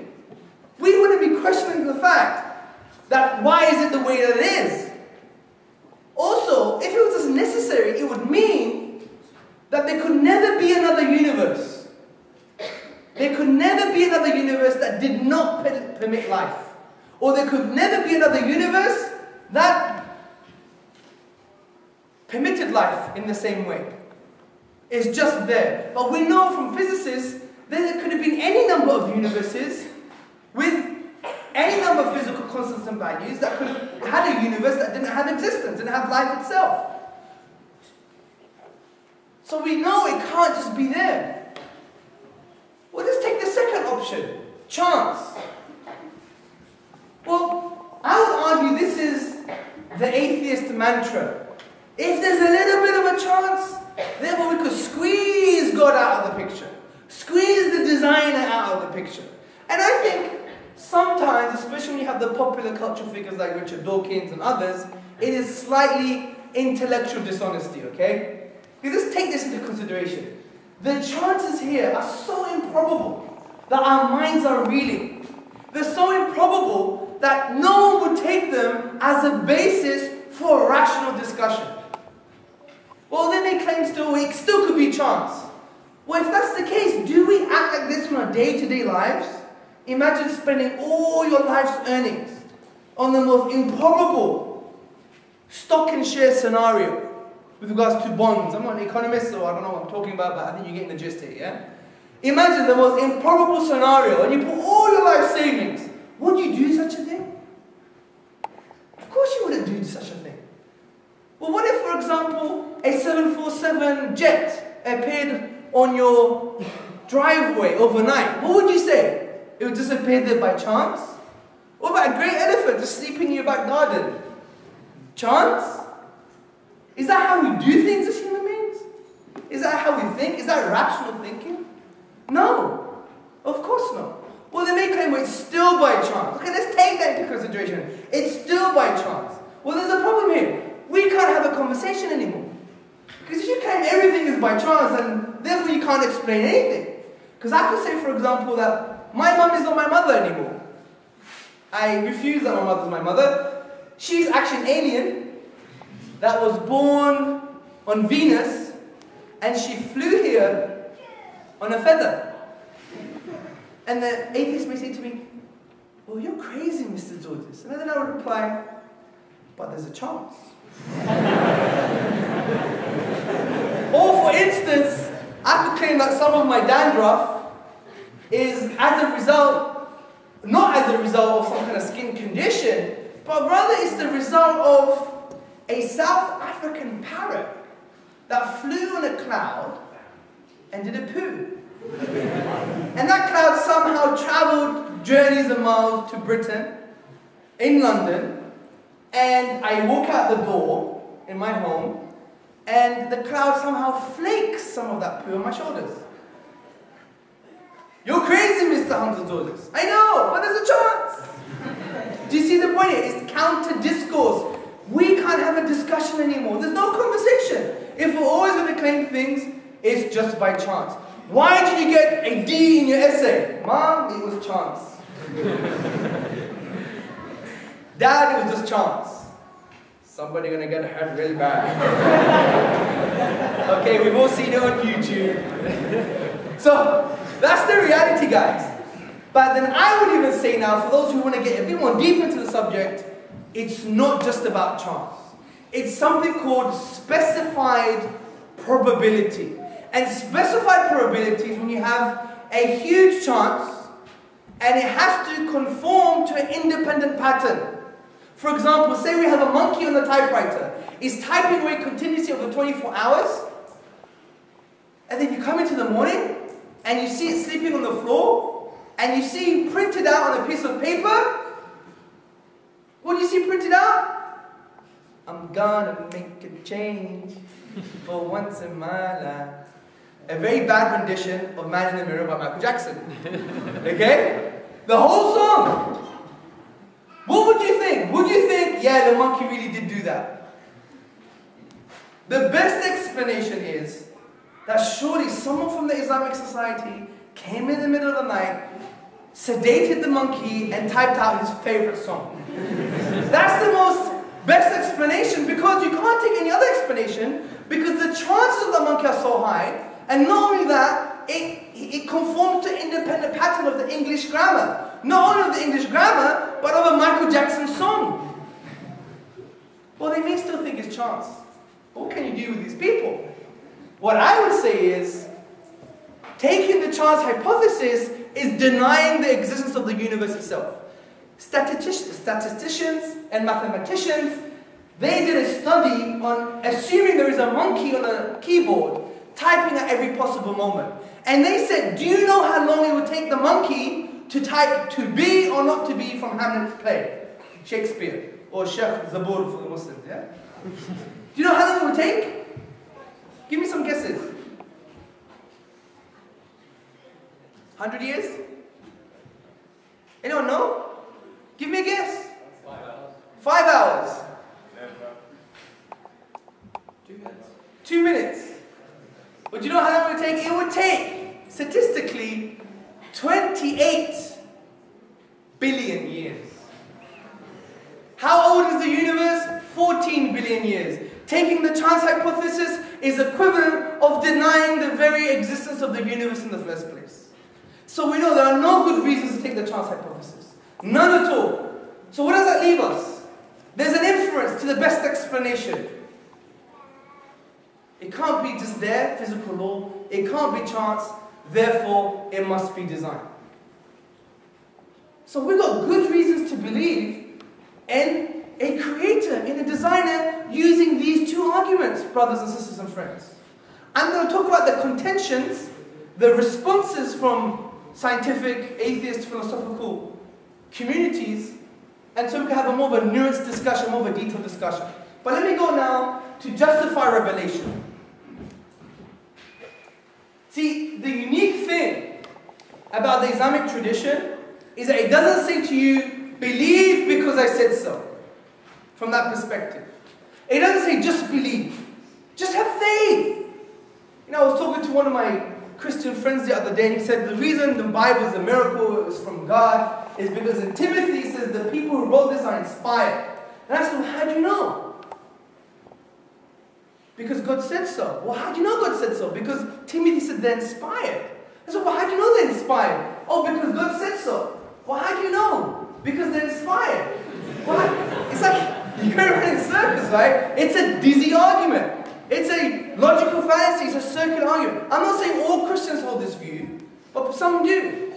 We wouldn't be questioning the fact that why is it the way that it is? Also, if it was just necessary, it would mean that there could never be another universe. There could never be another universe that did not permit life. Or there could never be another universe that permitted life in the same way. It's just there. But we know from physicists that there could have been any number of universes with any number of physical constants and values that could have had a universe that didn't have existence, didn't have life itself. So we know it can't just be there. Well, let's take the second option, chance. Well, I would argue this is the atheist mantra. If there's a little bit of a chance, therefore we could squeeze God out of the picture. Squeeze the designer out of the picture. And I think sometimes, especially when you have the popular culture figures like Richard Dawkins and others, it is slightly intellectual dishonesty, okay? You just take this into consideration. The chances here are so improbable that our minds are reeling. They're so improbable that no one would take them as a basis for a rational discussion. Well, then they claim it still could be chance. Well, if that's the case, do we act like this in our day-to-day lives? Imagine spending all your life's earnings on the most improbable stock and share scenario with regards to bonds. I'm not an economist, so I don't know what I'm talking about, but I think you're getting the gist here, yeah? Imagine the most improbable scenario, and you put all your life savings. Would you do such a thing? Of course you wouldn't do such a thing. Well, what if, for example, a 747 jet appeared on your driveway overnight? What would you say? It would just appear there by chance? What about a great elephant just sleeping in your back garden? Chance? Is that how we do things as human beings? Is that how we think? Is that rational thinking? No. Of course not. Well, they may claim it's still by chance. Okay, let's take that into consideration. It's still by chance. Well, there's a problem here. We can't have a conversation anymore. Because if you claim everything is by chance, and therefore you can't explain anything. Because I could say, for example, that my mum is not my mother anymore. I refuse that my mother is my mother. She's actually an alien that was born on Venus, and she flew here on a feather. And the atheist may say to me, well, you're crazy, Mr. Tzortzis. And then I would reply, but there's a chance. Or for instance, I could claim that some of my dandruff is as a result, not as a result of some kind of skin condition, but rather it's the result of a South African parrot that flew on a cloud and did a poo. And that cloud somehow travelled journeys of miles to Britain, in London, and I walk out the door in my home, and the cloud somehow flakes some of that poo on my shoulders. You're crazy, Mr. Hamza Tzortzis. I know, but there's a chance. Do you see the point here? It's counter discourse. We can't have a discussion anymore. There's no conversation. If we're always going to claim things, it's just by chance. Why did you get a D in your essay? Mom, it was chance. Dad, it was just chance. Somebody gonna get hurt really bad. Okay, we've all seen it on YouTube. So, that's the reality, guys. But then I would even say now, for those who want to get a bit more deep into the subject, it's not just about chance. It's something called specified probability. And specified probability is when you have a huge chance and it has to conform to an independent pattern. For example, say we have a monkey on the typewriter. It's typing away continuously over 24 hours. And then you come into the morning and you see it sleeping on the floor and you see printed out on a piece of paper. What do you see printed out? I'm gonna make a change for once in my life. A very bad rendition of Man in the Mirror by Michael Jackson. Okay? The whole song. What would you think? Would you think, yeah, the monkey really did do that? The best explanation is that surely someone from the Islamic Society came in the middle of the night, sedated the monkey, and typed out his favorite song. That's the best explanation, because you can't take any other explanation, because the chances of the monkey are so high, and not only that, it conforms to independent pattern of the English grammar. Not only of the English grammar, but of a Michael Jackson song. Well, they may still think it's chance. What can you do with these people? What I would say is, taking the chance hypothesis is denying the existence of the universe itself. Statisticians and mathematicians, they did a study on assuming there is a monkey on a keyboard, typing at every possible moment. And they said, do you know how long it would take the monkey to type to be or not to be from Hamlet's play? Shakespeare, or Sheikh Zabur for the Muslims, yeah? Do you know how long it would take? Give me some guesses. 100 years? Anyone know? Give me a guess. But you know how long it would take? It would take, statistically, 28 billion years. How old is the universe? 14 billion years. Taking the chance hypothesis is equivalent of denying the very existence of the universe in the first place. So we know there are no good reasons to take the chance hypothesis. None at all. So what does that leave us? There's an inference to the best explanation. It can't be just there, physical law. It can't be chance. Therefore, it must be design. So we've got good reasons to believe in a creator, in a designer, using these two arguments, brothers and sisters and friends. I'm going to talk about the contentions, the responses from scientific, atheist, philosophical communities, and so we can have a more of a nuanced discussion, more of a detailed discussion. But let me go now to justify revelation. See, the unique thing about the Islamic tradition is that it doesn't say to you, believe because I said so. From that perspective. It doesn't say just believe. Just have faith. You know, I was talking to one of my Christian friends the other day, and he said the reason the Bible is a miracle, is from God, is because in Timothy it says the people who wrote this are inspired. And I said, well, how do you know? Because God said so. Well, how do you know God said so? Because Timothy said they're inspired. I said, well, how do you know they're inspired? Oh, because God said so. Well, how do you know? Because they're inspired. Well, it's like you're running in circles, right? It's a dizzy argument. It's a logical fallacy. It's a circular argument. I'm not saying all Christians hold this view, but some do.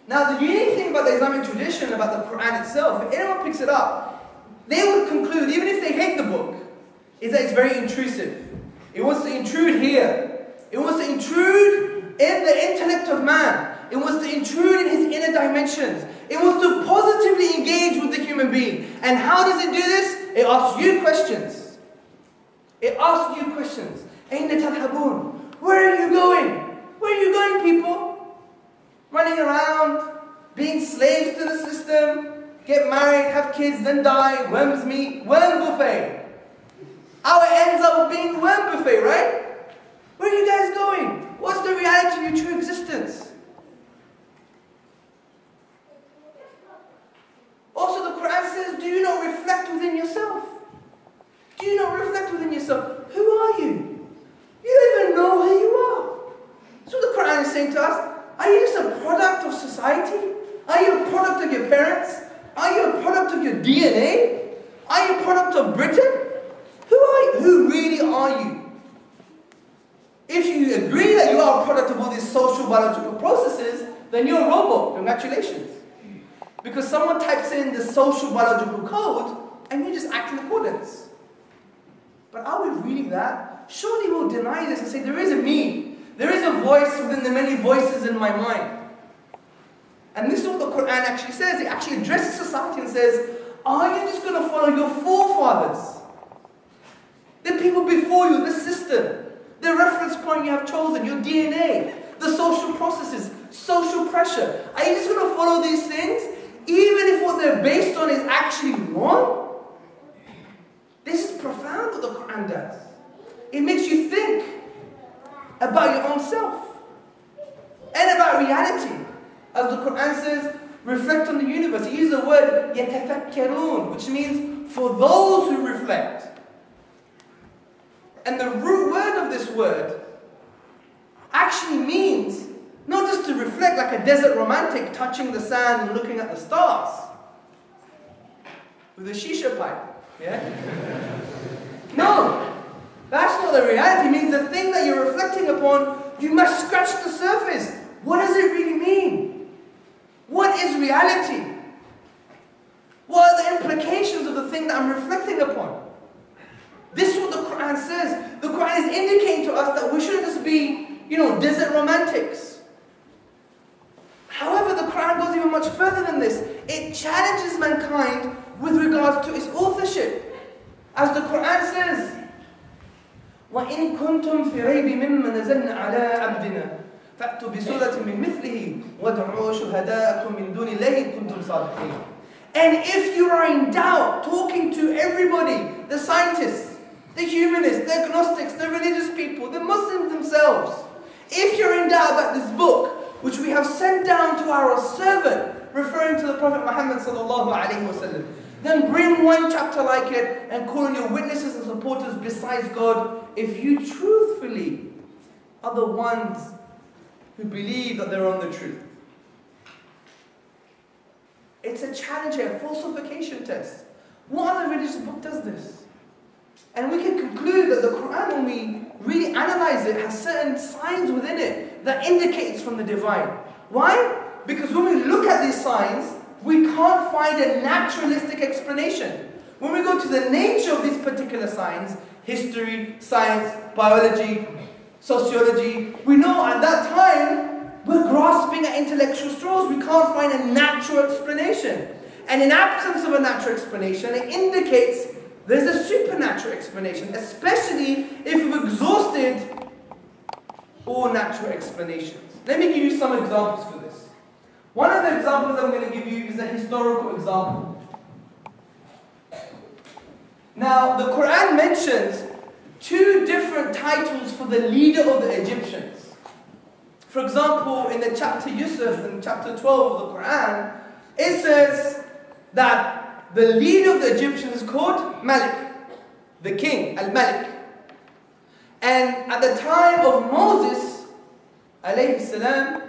Now, the unique thing about the Islamic tradition, about the Quran itself, if anyone picks it up, they would conclude, even if they hate the book, is that it's very intrusive. It wants to intrude here. It wants to intrude in the intellect of man. It wants to intrude in his inner dimensions. It wants to positively engage with the human being. And how does it do this? It asks you questions. It asks you questions. أَيْنَ تَذْهَبُونَ? Where are you going? Where are you going, people? Running around, being slaves to the system, get married, have kids, then die, worms meat, worm buffet. Our ends up being worm buffet, right? Where are you guys going? What's the reality of your true existence? Also, the Quran says, do you not reflect within yourself? Do you not reflect within yourself? Who are you? You don't even know who you are. That's what the Quran is saying to us. Are you just a product of society? Are you a product of your parents? Are you a product of your DNA? Are you a product of Britain? Who are you? Who really are you? If you agree that you are a product of all these social biological processes, then you're a robot. Congratulations. Because someone types in the social biological code and you just act in accordance. But are we reading that? Surely we'll deny this and say there is a me. There is a voice within the many voices in my mind. And this is what the Quran actually says. It actually addresses society and says, are you just going to follow your forefathers? The people before you, the system, the reference point you have chosen, your DNA, the social processes, social pressure. Are you just going to follow these things, even if what they're based on is actually wrong? This is profound what the Quran does. It makes you think about your own self and about reality. As the Quran says, reflect on the universe. It uses the word يَتَفَكَّرُونَ, which means for those who reflect. And the root word of this word actually means not just to reflect like a desert romantic touching the sand and looking at the stars with a shisha pipe. Yeah? No, that's not the reality. It means the thing that you're reflecting upon, you must scratch the surface. What does it really mean? What is reality? What are the implications of the thing that I'm reflecting upon? This is what the Quran says. The Quran is indicating to us that we shouldn't just be, desert romantics. However, the Quran goes even much further than this. It challenges mankind with regards to its authorship. As the Quran says, وَإِن كُنْتُمْ فِي رَيْبٍ مِّمَّا نَزَلْنَا عَلَىٰ عَبْدِنَا فَأْتُوا بِسُورَةٍ مِّن مِثْلِهِ وَادْعُوا شُهَدَاءَكُم مِّن دُونِ اللَّهِ إِن كُنتُمْ صَادِقِينَ. And if you are in doubt, talking to everybody, the scientists, the humanists, the agnostics, the religious people, the Muslims, If you're in doubt about this book, which we have sent down to our servant, referring to the Prophet Muhammad sallallahu alaihi wasallam, then bring one chapter like it and call on your witnesses and supporters besides God, if you truthfully are the ones who believe that they're on the truth. It's a challenge here, a falsification test. What other religious book does this? And we can conclude that the Quran, when we really analyze it, has certain signs within it that indicate it's from the divine. Why? Because when we look at these signs, we can't find a naturalistic explanation. When we go to the nature of these particular signs, history, science, biology, sociology, we know at that time we're grasping at intellectual straws. We can't find a natural explanation. And in absence of a natural explanation, it indicates there's a supernatural explanation, especially if we've exhausted all natural explanations. Let me give you some examples for this. One of the examples I'm going to give you is a historical example. Now, the Quran mentions two different titles for the leader of the Egyptians. For example, in the chapter Yusuf, in chapter 12 of the Quran, it says that the leader of the Egyptians is called Malik, the king, Al-Malik. And at the time of Moses, alayhi salam,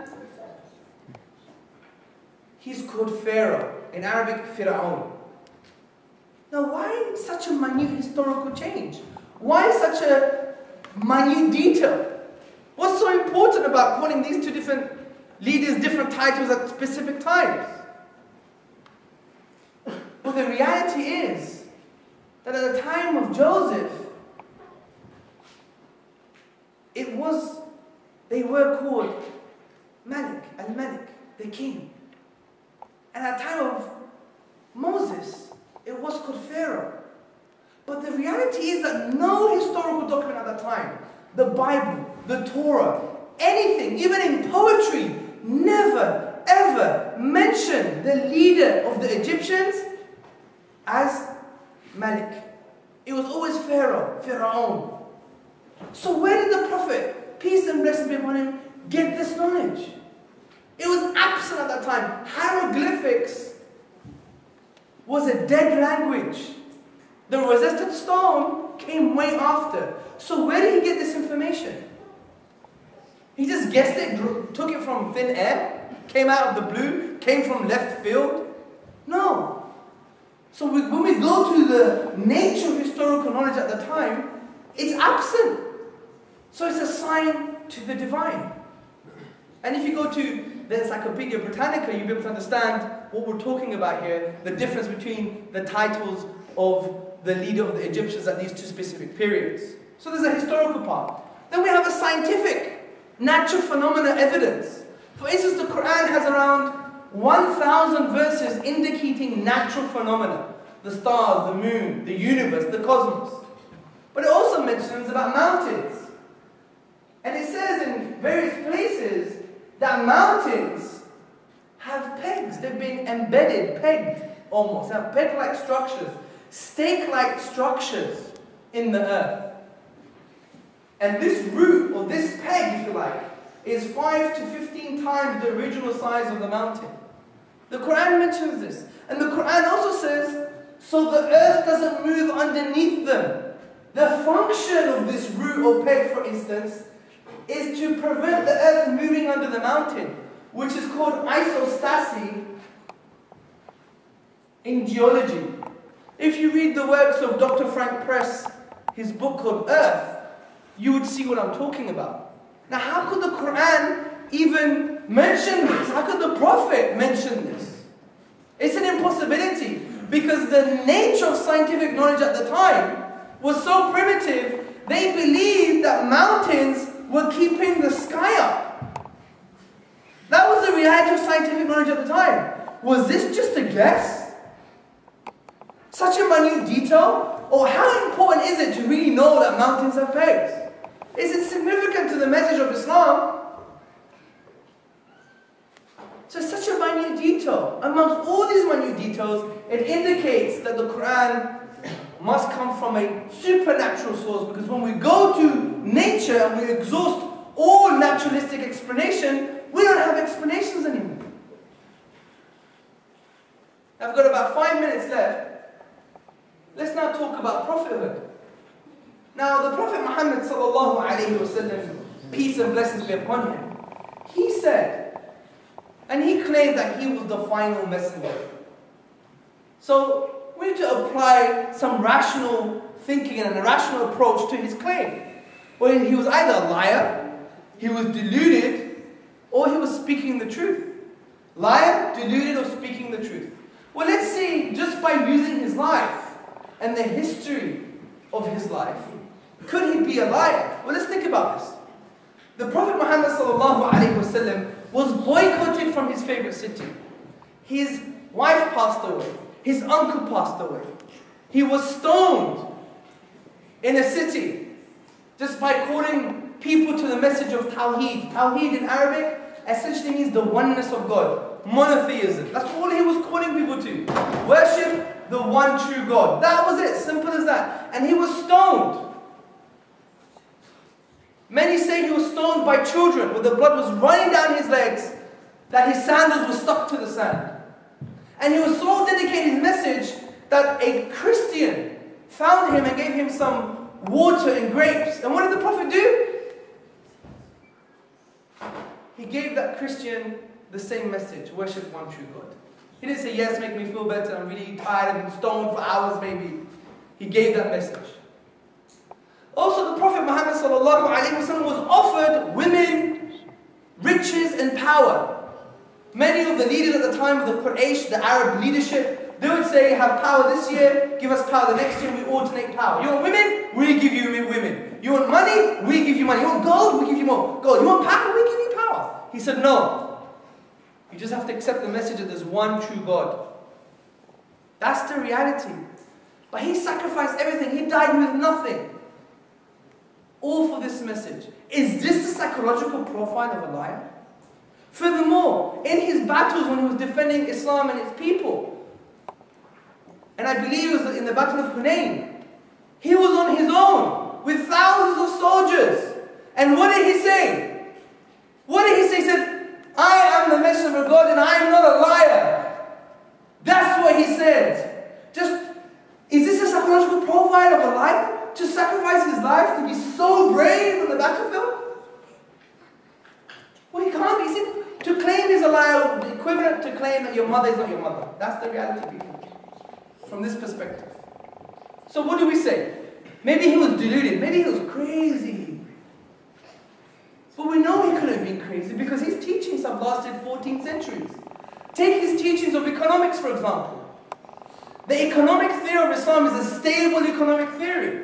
he's called Pharaoh, in Arabic, Fir'aun. Now, why such a minute historical change? Why such a minute detail? What's so important about calling these two different leaders different titles at specific times? Well, the reality is that at the time of Joseph, they were called Malik, Al-Malik, the king. And at the time of Moses, it was called Pharaoh. But the reality is that no historical document at that time, the Bible, the Torah, anything, even in poetry, never ever mentioned the leader of the Egyptians as Malik. It was always Pharaoh, Fir'aun. So where did the Prophet, peace and blessings be upon him, get this knowledge? It was absent at that time. Hieroglyphics was a dead language. The Rosetta Stone came way after. So where did he get this information? He just guessed it, took it from thin air, came out of the blue, came from left field? No. So when we go to the nature of historical knowledge at the time, it's absent. So it's a sign to the divine. And if you go to the Encyclopedia Britannica, you'll be able to understand what we're talking about here, the difference between the titles of the leader of the Egyptians at these two specific periods. So there's a historical part. Then we have a scientific, natural phenomena evidence. For instance, the Quran has around 1,000 verses indicating natural phenomena. The stars, the moon, the universe, the cosmos. But it also mentions about mountains. And it says in various places that mountains have pegs. They've been embedded, pegged almost. They have peg-like structures, stake-like structures in the earth. And this root, or this peg, if you like, is 5 to 15 times the original size of the mountain. The Quran mentions this. And the Quran also says, so the earth doesn't move underneath them. The function of this root or peg, for instance, is to prevent the earth moving under the mountain, which is called isostasy in geology. If you read the works of Dr. Frank Press, his book called Earth, you would see what I'm talking about. Now, how could the Quran even mention this? How could the Prophet mention this? It's an impossibility, because the nature of scientific knowledge at the time was so primitive, they believed that mountains were keeping the sky up. That was the reality of scientific knowledge at the time. Was this just a guess? Such a minute detail? Or how important is it to really know that mountains have pegs? Is it significant to the message of Islam? So it's such a minute detail. Amongst all these minute details, it indicates that the Quran must come from a supernatural source, because when we go to nature and we exhaust all naturalistic explanation, we don't have explanations anymore. I've got about 5 minutes left. Let's now talk about prophethood. Now, the Prophet Muhammad sallallahu alaihi wasallam, peace and blessings be upon him, he said, and he claimed that he was the final messenger. So, we need to apply some rational thinking and a rational approach to his claim. Well, he was either a liar, he was deluded, or he was speaking the truth. Liar, deluded, or speaking the truth. Well, let's see, just by using his life and the history of his life, could he be a liar? Well, let's think about this. The Prophet Muhammad sallallahu alaihi wasallam was boycotted from his favorite city. His wife passed away. His uncle passed away. He was stoned in a city just by calling people to the message of Tawheed. Tawheed in Arabic essentially means the oneness of God. Monotheism. That's all he was calling people to. Worship the one true God. That was it. Simple as that. And he was stoned. Many say he was stoned by children where the blood was running down his legs, that his sandals were stuck to the sand. And he was so dedicated to his message that a Christian found him and gave him some water and grapes. And what did the Prophet do? He gave that Christian the same message, worship one true God. He didn't say, yes, make me feel better, I'm really tired, I've been stoned for hours maybe. He gave that message. Also, the Prophet Muhammad sallallahu alaihi wasallam was offered women, riches and power. Many of the leaders at the time of the Quraysh, the Arab leadership, they would say, have power this year, give us power the next year, we alternate power. You want women? We give you women. You want money? We give you money. You want gold? We give you more gold. You want power? We give you power. He said, no. You just have to accept the message that there's one true God. That's the reality. But he sacrificed everything. He died with nothing. All for this message. Is this the psychological profile of a liar? Furthermore, in his battles when he was defending Islam and its people, and I believe it was in the Battle of Hunayn, he was on his own with thousands of soldiers. And what did he say? What did he say? He said, I am the messenger of God and I am not a liar. That's what he said. Is this a psychological profile of a liar? To sacrifice his life, to be so brave on the battlefield? Well, he can't be. See, to claim he's a liar, the equivalent to claim that your mother is not your mother. That's the reality, people. From this perspective. So what do we say? Maybe he was deluded. Maybe he was crazy. But we know he couldn't have been crazy because his teachings have lasted 14 centuries. Take his teachings of economics, for example. The economic theory of Islam is a stable economic theory.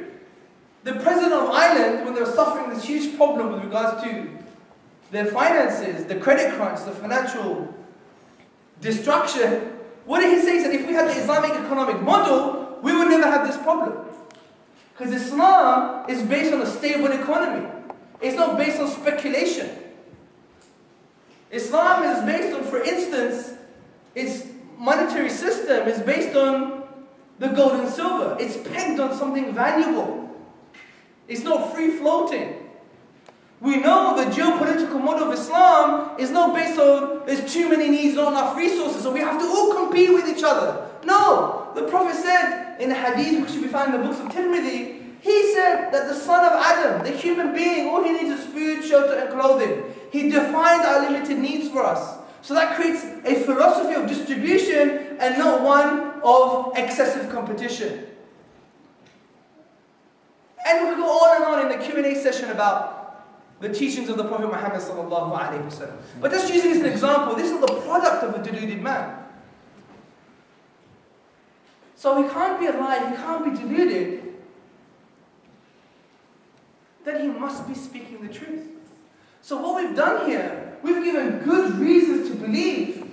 The president of Ireland, when they were suffering this huge problem with regards to their finances, the credit crunch, the financial destruction, what did he say? He said, if we had the Islamic economic model, we would never have this problem. Because Islam is based on a stable economy. It's not based on speculation. Islam is based on, for instance, its monetary system is based on the gold and silver. It's pegged on something valuable. It's not free-floating. We know the geopolitical model of Islam is not based on there's too many needs, not enough resources, so we have to all compete with each other. No! The Prophet said in a hadith which should be found in the books of Tirmidhi, he said that the son of Adam, the human being, all he needs is food, shelter and clothing. He defined our limited needs for us. So that creates a philosophy of distribution and not one of excessive competition. And we go on and on in the Q&A session about the teachings of the Prophet Muhammad sallallahu alaihi wasallam. But just using this as an example, this is the product of a deluded man. So he can't be a liar, he can't be deluded. Then he must be speaking the truth. So what we've done here, we've given good reasons to believe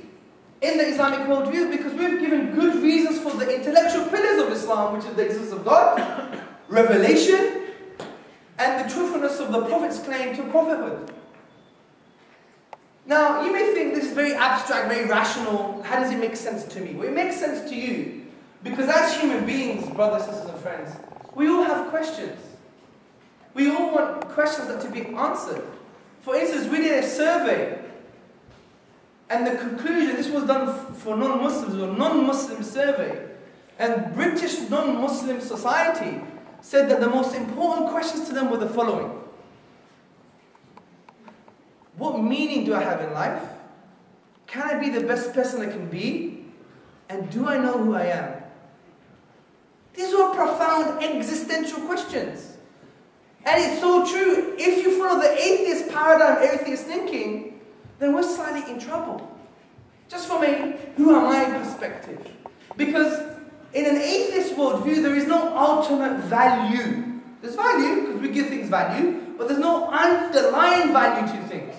in the Islamic worldview because we've given good reasons for the intellectual pillars of Islam, which is the existence of God, revelation, and the truthfulness of the Prophet's claim to prophethood. Now, you may think this is very abstract, very rational. How does it make sense to me? Well, it makes sense to you because as human beings, brothers, sisters, and friends, we all have questions. We all want questions that to be answered. For instance, we did a survey, and the conclusion, this was done for non-Muslims, or non-Muslim survey, and British non-Muslim society said that the most important questions to them were the following. What meaning do I have in life? Can I be the best person I can be? And do I know who I am? These were profound existential questions. And it's so true. If you follow the atheist paradigm, atheist thinking, then we're slightly in trouble. Just from a who am I perspective. Because in an atheist worldview, there is no ultimate value. There's value, because we give things value, but there's no underlying value to things.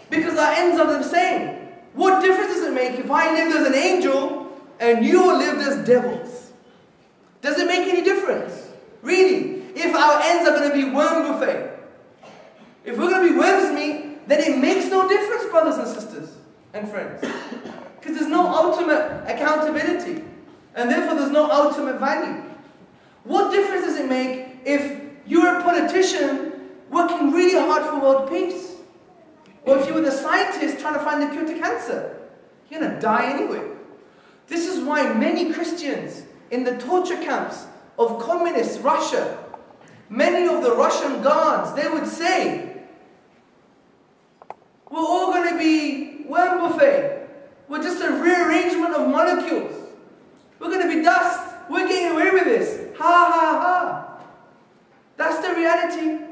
Because our ends are the same. What difference does it make if I lived as an angel and you all lived as devils? Does it make any difference? Really? If our ends are going to be worm buffet, if we're going to be worms meat, then it makes no difference, brothers and sisters and friends. Because there's no ultimate accountability. And therefore there's no ultimate value. What difference does it make if you're a politician working really hard for world peace? Or if you were the scientist trying to find the cure to cancer? You're going to die anyway. This is why many Christians in the torture camps of communist Russia, many of the Russian guards, they would say, we're all going to be worm buffet. We're just a rearrangement of molecules. We're going to be dust. We're getting away with this. Ha ha ha. That's the reality.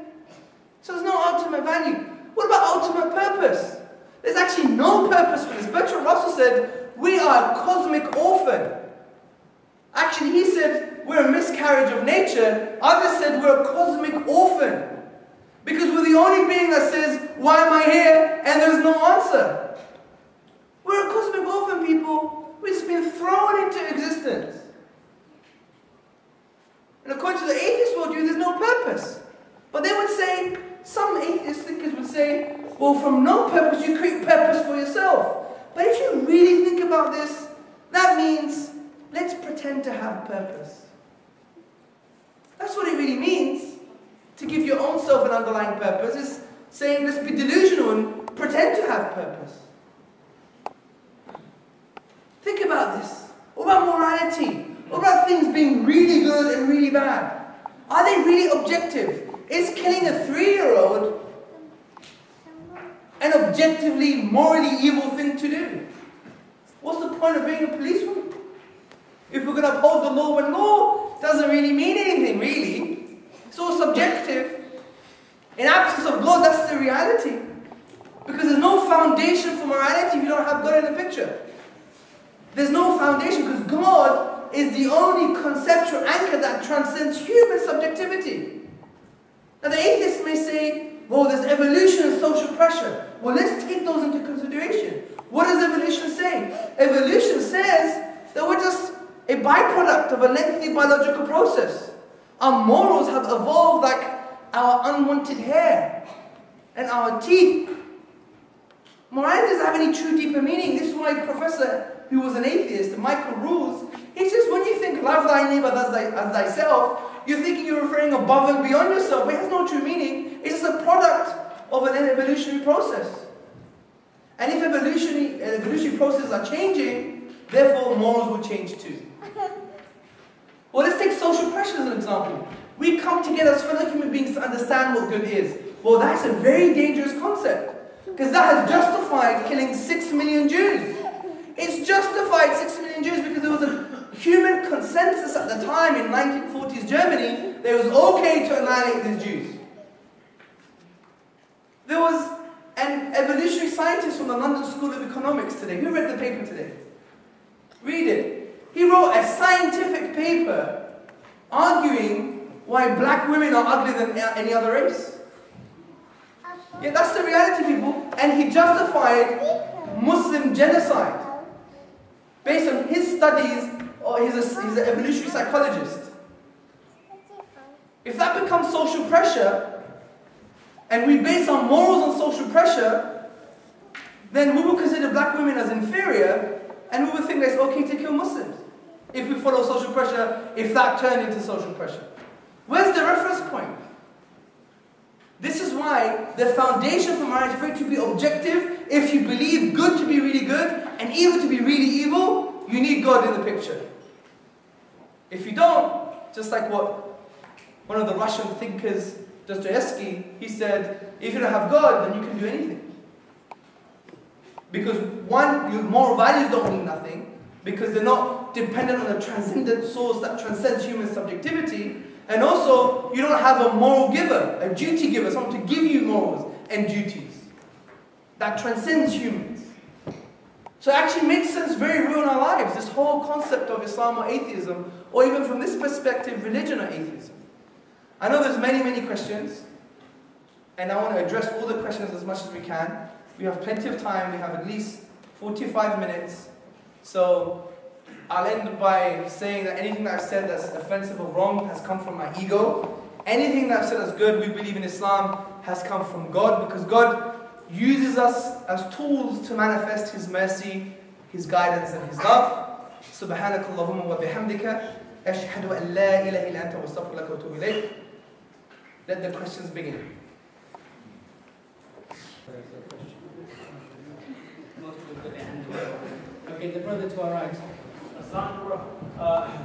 So there's no ultimate value. What about ultimate purpose? There's actually no purpose for this. Bertrand Russell said, we are a cosmic orphan. Actually, he said, we're a miscarriage of nature. Others said, we're a cosmic orphan. Because we're the only being that says, why am I here? And there's no answer. We're a cosmic orphan, people. We've just been thrown into existence. And according to the atheist worldview, there's no purpose. But they would say, some atheist thinkers would say, well, from no purpose, you create purpose for yourself. But if you really think about this, that means, let's pretend to have purpose. That's what it really means. To give your own self an underlying purpose is saying, let's be delusional and pretend to have purpose. Think about this. What about morality? What about things being really good and really bad? Are they really objective? Is killing a 3-year-old an objectively, morally evil thing to do? What's the point of being a policeman? If we're going to uphold the law when law doesn't really mean anything, really. It's all subjective. In absence of God, that's the reality. Because there's no foundation for morality if you don't have God in the picture. There's no foundation because God is the only conceptual anchor that transcends human subjectivity. Now the atheists may say, well, there's evolution and social pressure. Well, let's take those into consideration. What does evolution say? Evolution says that we're just a byproduct of a lengthy biological process. Our morals have evolved like our unwanted hair and our teeth. Morality doesn't have any true deeper meaning. This is why a professor who was an atheist, Michael Rules, he says when you think love thy neighbor as thyself, you're thinking you're referring above and beyond yourself, but it has no true meaning. It's just a product of an evolutionary process. And if evolutionary processes are changing, therefore morals will change too. Well, let's take social pressure as an example. We come together as fellow human beings to understand what good is. Well, that's a very dangerous concept. Because that has justified killing 6 million Jews. It's justified 6 million Jews because there was a human consensus at the time in 1940s Germany that it was okay to annihilate these Jews. There was an evolutionary scientist from the London School of Economics today. Who read the paper today? Read it. He wrote a scientific paper arguing why black women are uglier than any other race. Yeah, that's the reality, people. And he justified Muslim genocide based on his studies, or he's an evolutionary psychologist. If that becomes social pressure, and we base our morals on social pressure, then we will consider black women as inferior, and we will think that it's okay to kill Muslims. If we follow social pressure, if that turned into social pressure. Where's the reference point? This is why the foundation for marriage, for it to be objective, if you believe good to be really good and evil to be really evil, you need God in the picture. If you don't, just like what one of the Russian thinkers, Dostoevsky, he said, if you don't have God, then you can do anything. Because one, your moral values don't mean nothing, because they're not dependent on a transcendent source that transcends human subjectivity, and also, you don't have a moral giver, a duty giver, someone to give you morals and duties that transcends humans. So it actually makes sense very real in our lives, this whole concept of Islam or atheism, or even from this perspective, religion or atheism. I know there's many, many questions, and I want to address all the questions as much as we can. We have plenty of time, we have at least 45 minutes, so I'll end by saying that anything that I've said that's offensive or wrong has come from my ego. Anything that I've said that's good, we believe in Islam, has come from God, because God uses us as tools to manifest His mercy, His guidance and His love. Subhanakallahumma wa bihamdika, ashhadu an la ilaha illa anta wa astaghfiruka wa atubu ilayk. Let the questions begin. Okay, the brother to our right.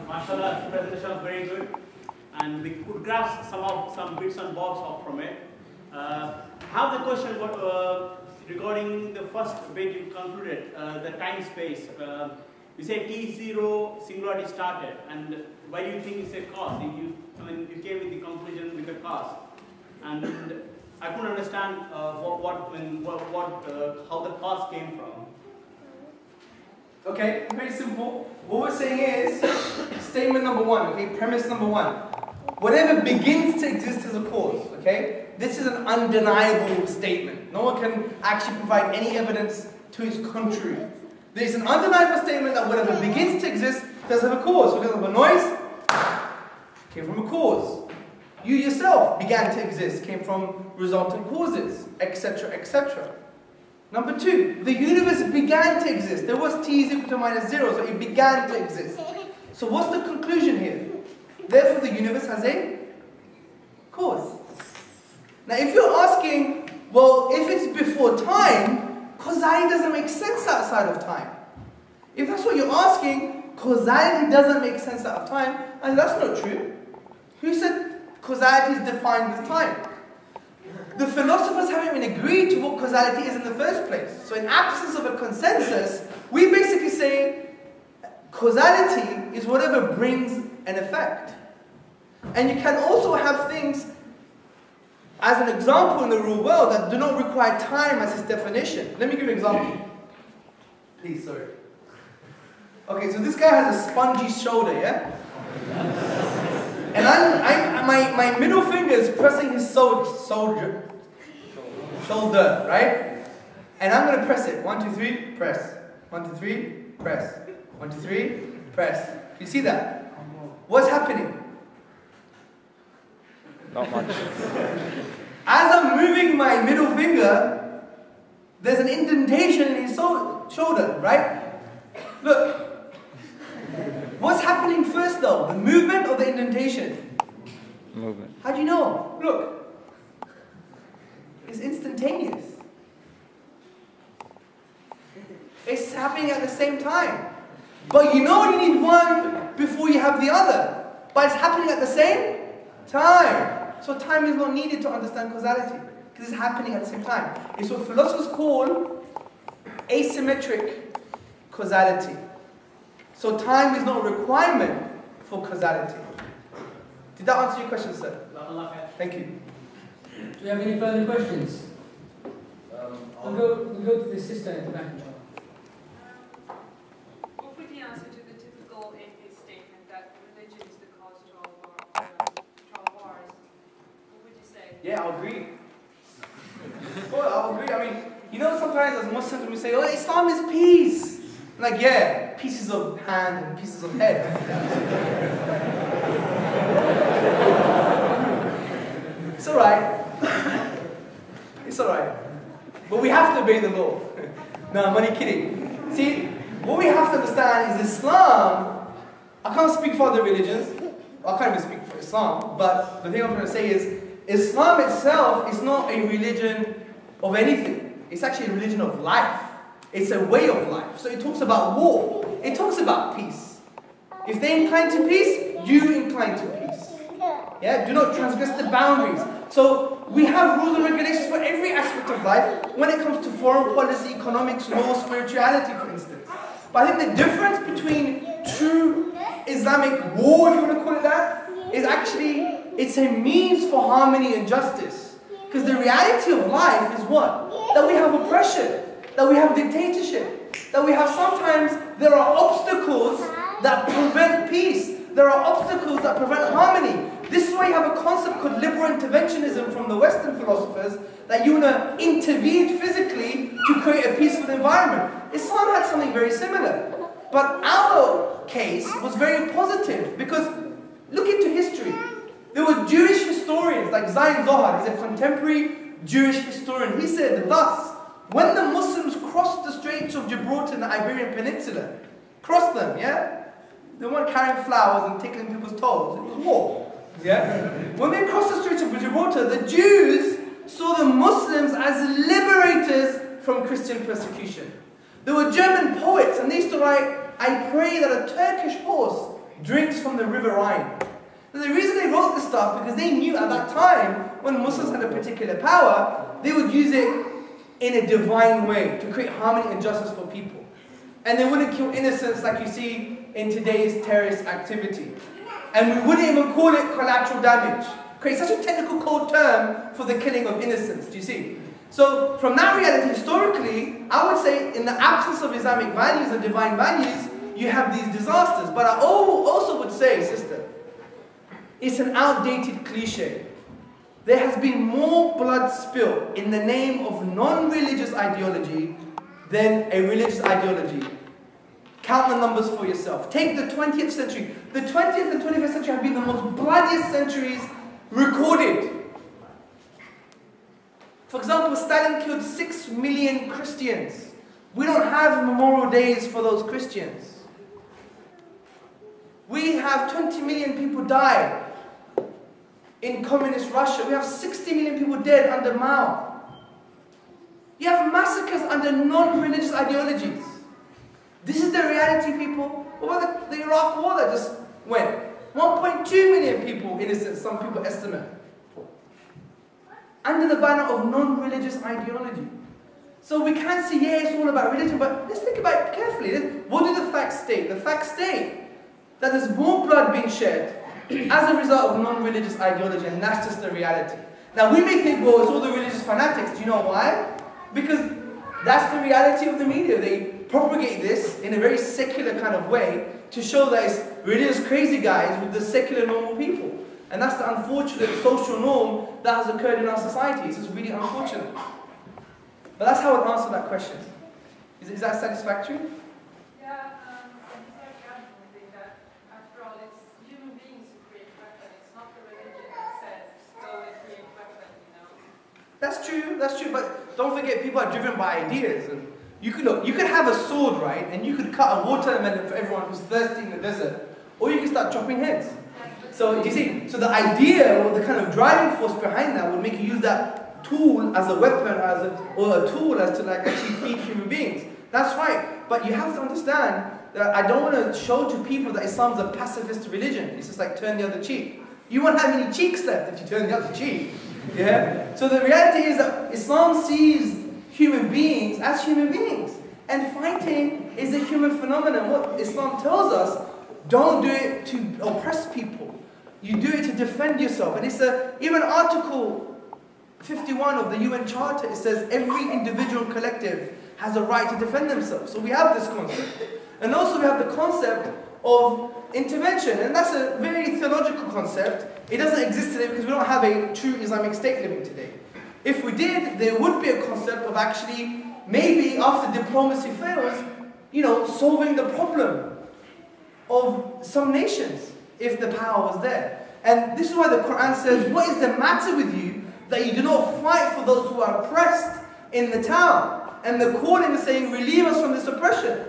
Mashallah, the presentation was very good, and we could grasp some bits and bobs from it. I have the question regarding the first bit you concluded, the time space. You say T0 singularity started, and why do you think it's a cause? You came with the conclusion with the cause, and I couldn't understand how the cause came from. Okay, very simple. What we're saying is, statement number one, okay, premise number one. Whatever begins to exist is a cause, okay? This is an undeniable statement. No one can actually provide any evidence to its contrary. There is an undeniable statement that whatever begins to exist does have a cause. For example, a noise came from a cause. You yourself began to exist, came from resultant causes, etc., etc. Number two, the universe began to exist. There was t is equal to minus 0, so it began to exist. So what's the conclusion here? Therefore, the universe has a cause. Now, if you're asking, well, if it's before time, causality doesn't make sense outside of time. If that's what you're asking, causality doesn't make sense out of time, and that's not true. Who said causality is defined with time? The philosophers haven't even agreed to what causality is in the first place. So in absence of a consensus, we basically say causality is whatever brings an effect. And you can also have things, as an example in the real world, that do not require time as its definition. Let me give you an example. Please, sorry. Okay, so this guy has a spongy shoulder, yeah? And my middle finger is pressing his shoulder, right? And I'm going to press it. 1, 2, 3, press. 1, 2, 3, press. 1, 2, 3, press. You see that? What's happening? Not much. As I'm moving my middle finger, there's an indentation in his shoulder, right? Look. What's happening first though? The movement or the indentation? Movement. How do you know? Look. It's instantaneous. It's happening at the same time. But you know you need one before you have the other. But it's happening at the same time. So time is not needed to understand causality. Because it's happening at the same time. It's what philosophers call asymmetric causality. So time is not a requirement for causality. Did that answer your question, sir? Thank you. Do you have any further questions? We'll go to the sister at the back. What would you answer to the typical atheist statement that religion is the cause of all wars? What would you say? Yeah, I'll agree. Well, I'll agree. I mean, you know, sometimes as Muslims we say, oh, Islam is peace. Like, yeah, pieces of hand and pieces of head. It's alright. It's alright. But we have to obey the law. No, I'm only kidding. See, what we have to understand is Islam, I can't speak for other religions. I can't even speak for Islam, but the thing I'm trying to say is, Islam itself is not a religion of anything. It's actually a religion of life. It's a way of life. So it talks about war. It talks about peace. If they incline to peace, you incline to peace. Yeah? Do not transgress the boundaries. So we have rules and regulations for every aspect of life when it comes to foreign policy, economics, law, spirituality, for instance. But I think the difference between true Islamic war, if you want to call it that, is actually, it's a means for harmony and justice. Because the reality of life is what? That we have oppression, that we have dictatorship, that we have sometimes, there are obstacles that prevent peace. There are obstacles that prevent harmony. This is why you have a concept called liberal interventionism from the Western philosophers, that you want to intervene physically to create a peaceful environment. Islam had something very similar. But our case was very positive, because look into history. There were Jewish historians, like Zayn Zohar, he's a contemporary Jewish historian. He said thus, when the Muslims crossed the Straits of Gibraltar in the Iberian Peninsula, crossed them, yeah? They weren't carrying flowers and tickling people's toes, it was war. Yeah? When they crossed the Straits of Gibraltar, the Jews saw the Muslims as liberators from Christian persecution. There were German poets, and they used to write, I pray that a Turkish horse drinks from the River Rhine. And the reason they wrote this stuff, because they knew at that time, when Muslims had a particular power, they would use it in a divine way to create harmony and justice for people. And they wouldn't kill innocents like you see in today's terrorist activity. And we wouldn't even call it collateral damage. Create such a technical code term for the killing of innocents, do you see? So from that reality, historically, I would say in the absence of Islamic values and divine values, you have these disasters. But I also would say, sister, it's an outdated cliche. There has been more blood spilled in the name of non-religious ideology than a religious ideology. Count the numbers for yourself. Take the 20th century. The 20th and 21st century have been the most bloodiest centuries recorded. For example, Stalin killed 6 million Christians. We don't have memorial days for those Christians. We have 20 million people die in communist Russia. We have 60 million people dead under Mao. You have massacres under non-religious ideologies. This is the reality, people. What about the Iraq war that just went? 1.2 million people innocent, some people estimate. Under the banner of non-religious ideology. So we can't say, yeah, it's all about religion, but let's think about it carefully. What do the facts state? The facts state that there's more blood being shed as a result of non-religious ideology, and that's just the reality. Now we may think, well, it's all the religious fanatics. Do you know why? Because that's the reality of the media. They propagate this in a very secular kind of way to show that it's religious crazy guys with the secular normal people. And that's the unfortunate social norm that has occurred in our society. It's just really unfortunate. But that's how I would answer that question. Is that satisfactory? Yeah, I think that after all, it's human beings who create weapons. It's not the religion that says, go and create weapons, you know. That's true, but don't forget people are driven by ideas. And you could have a sword, right, and you could cut a watermelon for everyone who's thirsty in the desert, or you could start chopping heads. So you see, so the idea or the kind of driving force behind that would make you use that tool as a weapon, or a tool as to like actually feed human beings. That's right, but you have to understand that I don't want to show to people that Islam's a pacifist religion. It's just like turn the other cheek. You won't have any cheeks left if you turn the other cheek. Yeah. So the reality is that Islam sees human beings as human beings, and fighting is a human phenomenon. What Islam tells us, don't do it to oppress people. You do it to defend yourself. And it's even Article 51 of the UN Charter, it says every individual and collective has a right to defend themselves. So we have this concept. And also we have the concept of intervention. And that's a very theological concept. It doesn't exist today because we don't have a true Islamic state living today. If we did, there would be a concept of actually, maybe after diplomacy fails, solving the problem of some nations, if the power was there. And this is why the Quran says, what is the matter with you that you do not fight for those who are oppressed in the town? And the calling is saying, relieve us from this oppression.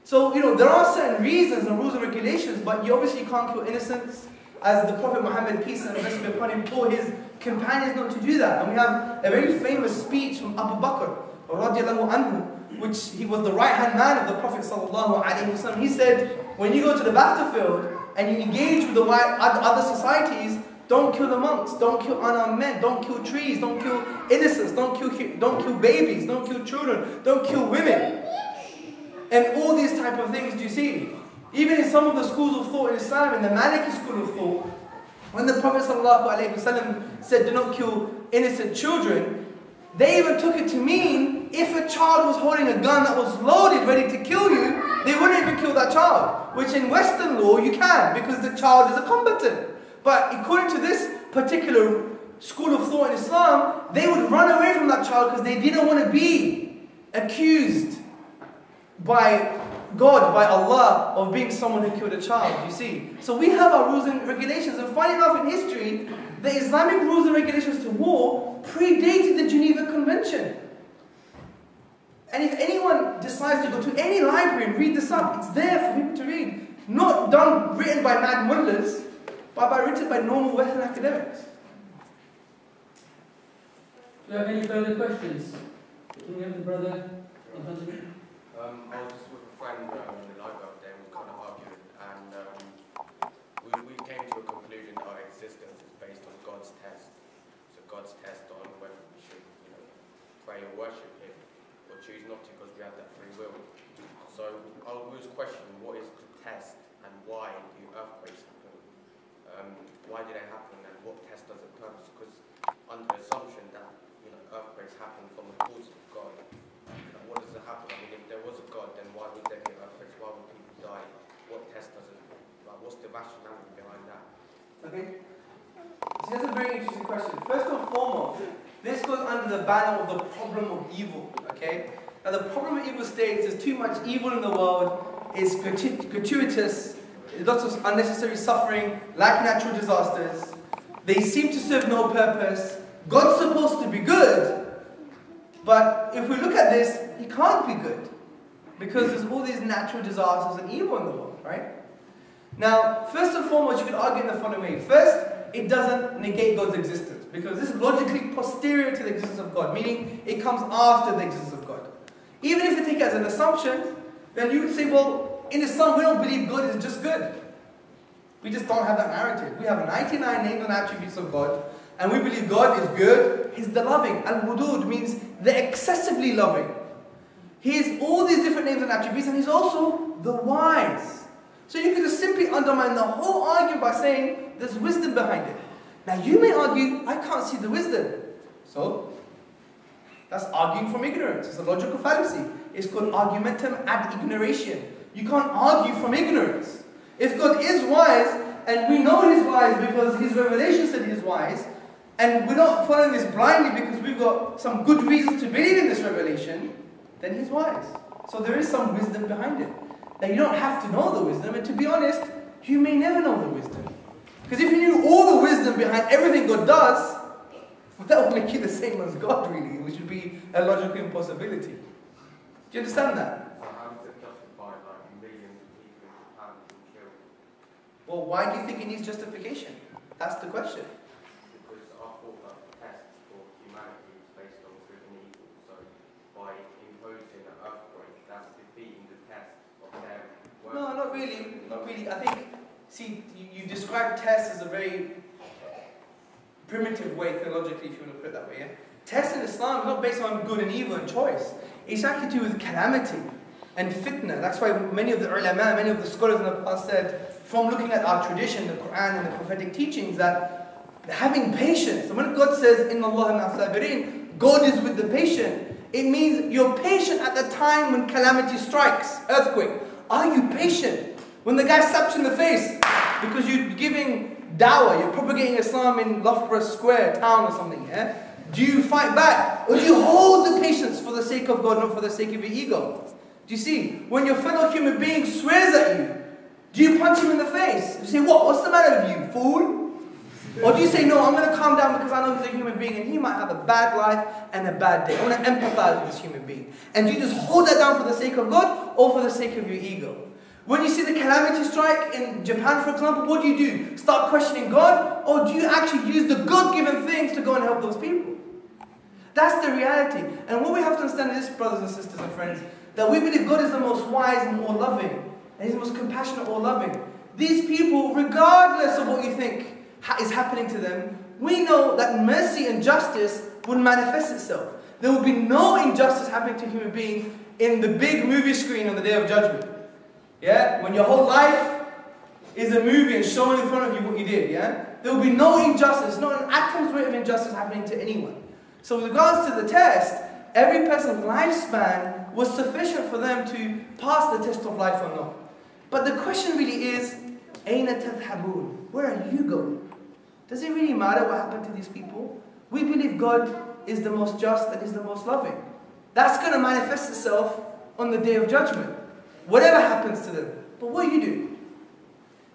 So, there are certain reasons and rules and regulations, but you obviously can't kill innocents, as the Prophet Muhammad, peace and blessings be upon him, taught his companions not to do that. And we have a very famous speech from Abu Bakr, radiallahu anhu, which he was the right-hand man of the Prophet sallallahu alaihi wasallam. He said, when you go to the battlefield and you engage with the other societies, don't kill the monks, don't kill unarmed men, don't kill trees, don't kill innocents, don't kill babies, don't kill children, don't kill women. And all these type of things, do you see? Even in some of the schools of thought in Islam, in the Maliki school of thought, when the Prophet ﷺ said, do not kill innocent children, they even took it to mean, if a child was holding a gun that was loaded, ready to kill you, they wouldn't even kill that child. Which in Western law, you can, because the child is a combatant. But according to this particular school of thought in Islam, they would run away from that child because they didn't want to be accused by God, by Allah, of being someone who killed a child, you see. So we have our rules and regulations, and funny enough in history, the Islamic rules and regulations to war predated the Geneva Convention. And if anyone decides to go to any library and read this up, it's there for people to read. Not written by mad mullahs, but written by normal Western academics. Do you have any further questions? Can we have the brother in front of you? I was just with a friend in the library there, we kind of argued, and we came to a conclusion that our existence is based on God's test. So God's test on whether we should, pray or worship Him, or choose not to because we have that free will. So I was questioning, what is the test, and why do earthquakes happen? Why do they happen, and what test does it purpose? Because under the assumption that earthquakes happen from the cause of God, what does it happen? I mean, if there was a God, then why would there be earthquakes? Why would people die? What test does it? What's the rationality behind that? Okay. So that's a very interesting question. First and foremost, this goes under the banner of the problem of evil. Okay. Now, the problem of evil states there's too much evil in the world. It's gratuitous. Lots of unnecessary suffering, like natural disasters. They seem to serve no purpose. God's supposed to be good. But if we look at this, He can't be good. Because there's all these natural disasters and evil in the world, right? Now, first and foremost, you could argue in the following way. First, it doesn't negate God's existence. Because this is logically posterior to the existence of God. Meaning, it comes after the existence of God. Even if you take it as an assumption, then you would say, well, in Islam, we don't believe God is just good. We just don't have that narrative. We have 99 names and attributes of God. And we believe God is good. He's the loving. Al-Wudud means the excessively loving. He is all these different names and attributes, and He's also the wise. So you can just simply undermine the whole argument by saying there's wisdom behind it. Now you may argue, I can't see the wisdom. So that's arguing from ignorance. It's a logical fallacy. It's called argumentum ad ignoration. You can't argue from ignorance. If God is wise, and we know He's wise because His revelation said He's wise, and we're not following this blindly because we've got some good reasons to believe in this revelation, then He's wise. So there is some wisdom behind it. Now you don't have to know the wisdom, and to be honest, you may never know the wisdom. Because if you knew all the wisdom behind everything God does, well, that would make you the same as God really, which would be a logical impossibility. Do you understand that? How does it justify millions of people in Japan being killed? Well, why do you think it needs justification? That's the question. Because I thought that the test for humanity is based on good and evil. So by imposing an earthquake, that's defeating the test of their work. No, not really. Not really. I think, see, you describe tests as a very primitive way theologically, if you want to put it that way. Yeah? Tests in Islam is not based on good and evil and choice. It's actually to do with calamity and fitna. That's why many of the ulama, many of the scholars in the past said, from looking at our tradition, the Quran and the prophetic teachings, that having patience, and when God says, Inna Allah ma'as-sabirin, God is with the patient, it means you're patient at the time when calamity strikes, earthquake. Are you patient? When the guy slaps you in the face because you're giving dawah, you're propagating Islam in Loughborough Square town or something, yeah? Do you fight back? Or do you hold the patience for the sake of God, not for the sake of your ego? Do you see? When your fellow human being swears at you, do you punch him in the face? Do you say, what's the matter with you, fool? Or do you say, no, I'm going to calm down because I know he's a human being and he might have a bad life and a bad day. I want to empathize with this human being. And do you just hold that down for the sake of God or for the sake of your ego? When you see the calamity strike in Japan, for example, what do? Start questioning God? or do you actually use the God-given things to go and help those people? That's the reality. And what we have to understand is, brothers and sisters and friends, that we believe God is the most wise and all loving, and He's the most compassionate, all loving. These people, regardless of what you think is happening to them, we know that mercy and justice will manifest itself. There will be no injustice happening to a human being in the big movie screen on the Day of Judgment. Yeah? When your whole life is a movie and showing in front of you what you did, yeah? There will be no injustice, not an atom's weight of injustice happening to anyone. So with regards to the test, every person's lifespan was sufficient for them to pass the test of life or not. But the question really is, أَيْنَ تَذْهَبُونَ? Where are you going? Does it really matter what happened to these people? We believe God is the most just and is the most loving. That's going to manifest itself on the Day of Judgment. Whatever happens to them. But what do you do?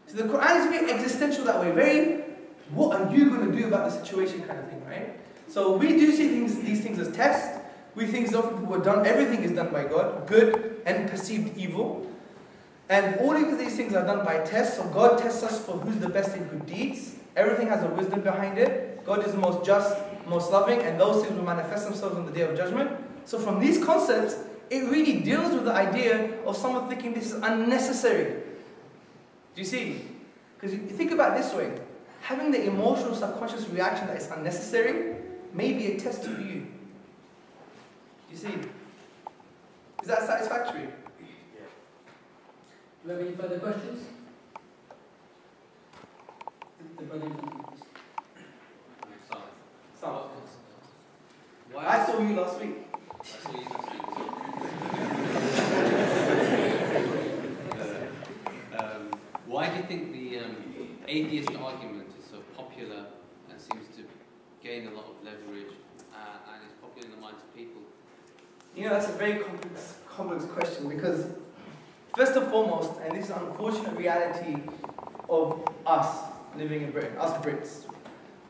So the Quran is very existential that way. Very, what are you going to do about the situation kind of thing, right? So we do see these things as tests. We think often people are done, everything is done by God, good and perceived evil. And all of these things are done by tests. So God tests us for who's the best in good deeds. Everything has a wisdom behind it. God is the most just, most loving, and those things will manifest themselves on the Day of Judgment. So from these concepts, it really deals with the idea of someone thinking this is unnecessary. Do you see? Because you think about it this way. Having the emotional subconscious reaction that is unnecessary may be a test for you. Do you see? Is that satisfactory? Do you have any further questions? The brother in front of you, please. I saw you last week. Why do you think the atheist argument is so popular and seems to gain a lot of leverage and is popular in the minds of people? You know, that's a very complex question, because first and foremost, and this is an unfortunate reality of us living in Britain, us Brits,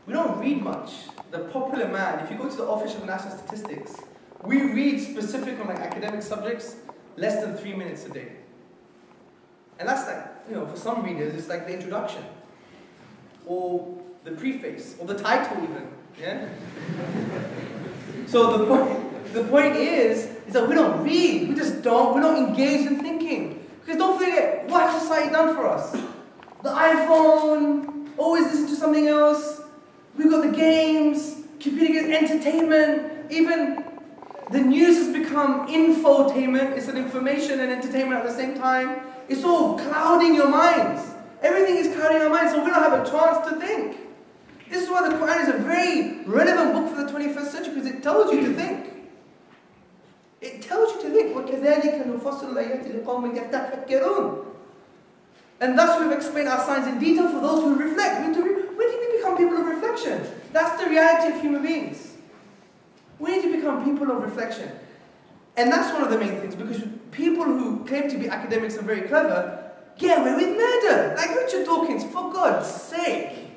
we don't read much. The popular man, if you go to the Office of National Statistics, we read specific on like academic subjects less than 3 minutes a day. And that's like, you know, for some readers, it's like the introduction, or the preface, or the title even, yeah? So the point is that we don't read, we're not engaged in thinking. Because don't forget, what has society done for us? The iPhone, always listen to something else, we've got the games, computer games, entertainment, even the news has become infotainment, it's an information and entertainment at the same time. It's all clouding your minds. Everything is clouding our minds, so we don't have a chance to think. This is why the Quran is a very relevant book for the 21st century, because it tells you to think. It tells you to think. وَكَذَلِكَ نُفَصِّلُ الْآيَاتِ لِقَوْمٍ يَتَفَكَّرُونَ. And thus we've explained our signs in detail for those who reflect. When do we become people of reflection? That's the reality of human beings. We need to become people of reflection. And that's one of the main things, because people who claim to be academics and very clever get away with murder. Like Richard Dawkins, for God's sake.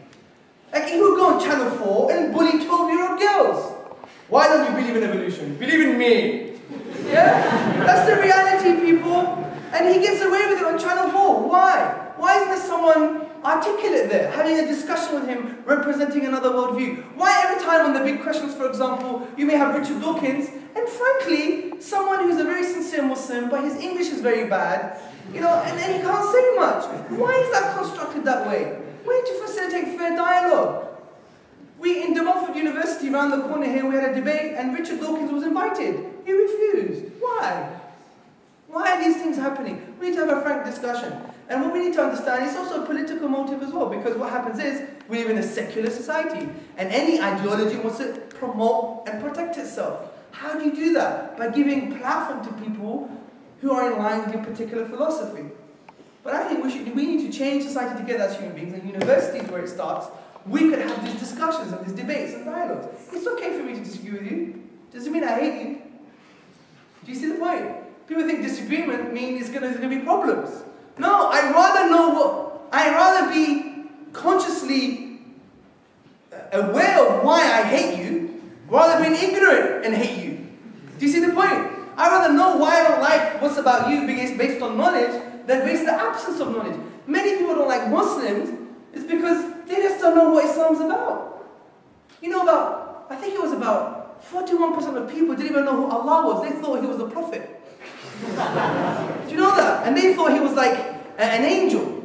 Like he would go on Channel 4 and bully 12-year-old girls. Why don't you believe in evolution? Believe in me. Yeah? That's the reality, people. And he gets away with it on Channel 4. Why? Why isn't there someone articulate there, having a discussion with him, representing another worldview? Why every time on the big questions, for example, you may have Richard Dawkins, and frankly, someone who's a very sincere Muslim, but his English is very bad, you know, and he can't say much. Why is that constructed that way? We need to facilitate fair dialogue. In Loughborough University, around the corner here, we had a debate, and Richard Dawkins was invited. He refused. Why? Why are these things happening? We need to have a frank discussion. And what we need to understand is also a political motive as well, because what happens is, we live in a secular society, and any ideology wants to promote and protect itself. How do you do that? By giving platform to people who are in line with your particular philosophy. But I think we need to change society together as human beings, and universities where it starts, we could have these discussions and these debates and dialogues. It's okay for me to disagree with you. Doesn't mean I hate you. Do you see the point? People think disagreement means there's going to be problems. No, I'd rather be consciously aware of why I hate you, rather than being ignorant and hate you. Do you see the point? I'd rather know why I don't like what's about you based on knowledge than based on the absence of knowledge. Many people don't like Muslims is because they just don't know what Islam's about. You know, I think it was about 41% of people didn't even know who Allah was. They thought he was the Prophet. Do you know that? And they thought he was like an angel.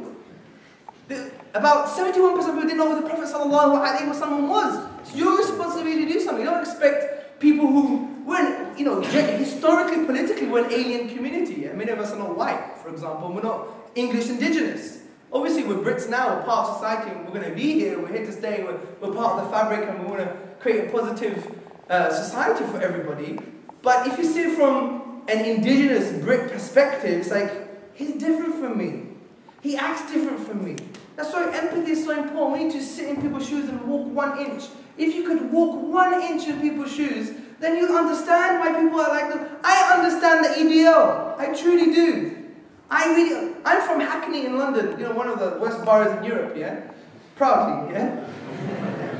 About 71% of people didn't know who the Prophet ﷺ was. It's your responsibility to do something. You don't expect people who weren't, you know, historically, politically, we're an alien community. And many of us are not white, for example. We're not English indigenous. Obviously, we're Brits now, we're part of society, and we're going to be here, we're here to stay, we're part of the fabric, and we want to create a positive society for everybody. But if you see it from an indigenous Brit perspective, it's like, he's different from me. He acts different from me. That's why empathy is so important. We need to sit in people's shoes and walk 1 inch. If you could walk 1 inch in people's shoes, then you'll understand why people are like them. I understand the EDL. I truly do. I'm from Hackney in London, you know, one of the worst boroughs in Europe, yeah? Proudly, yeah?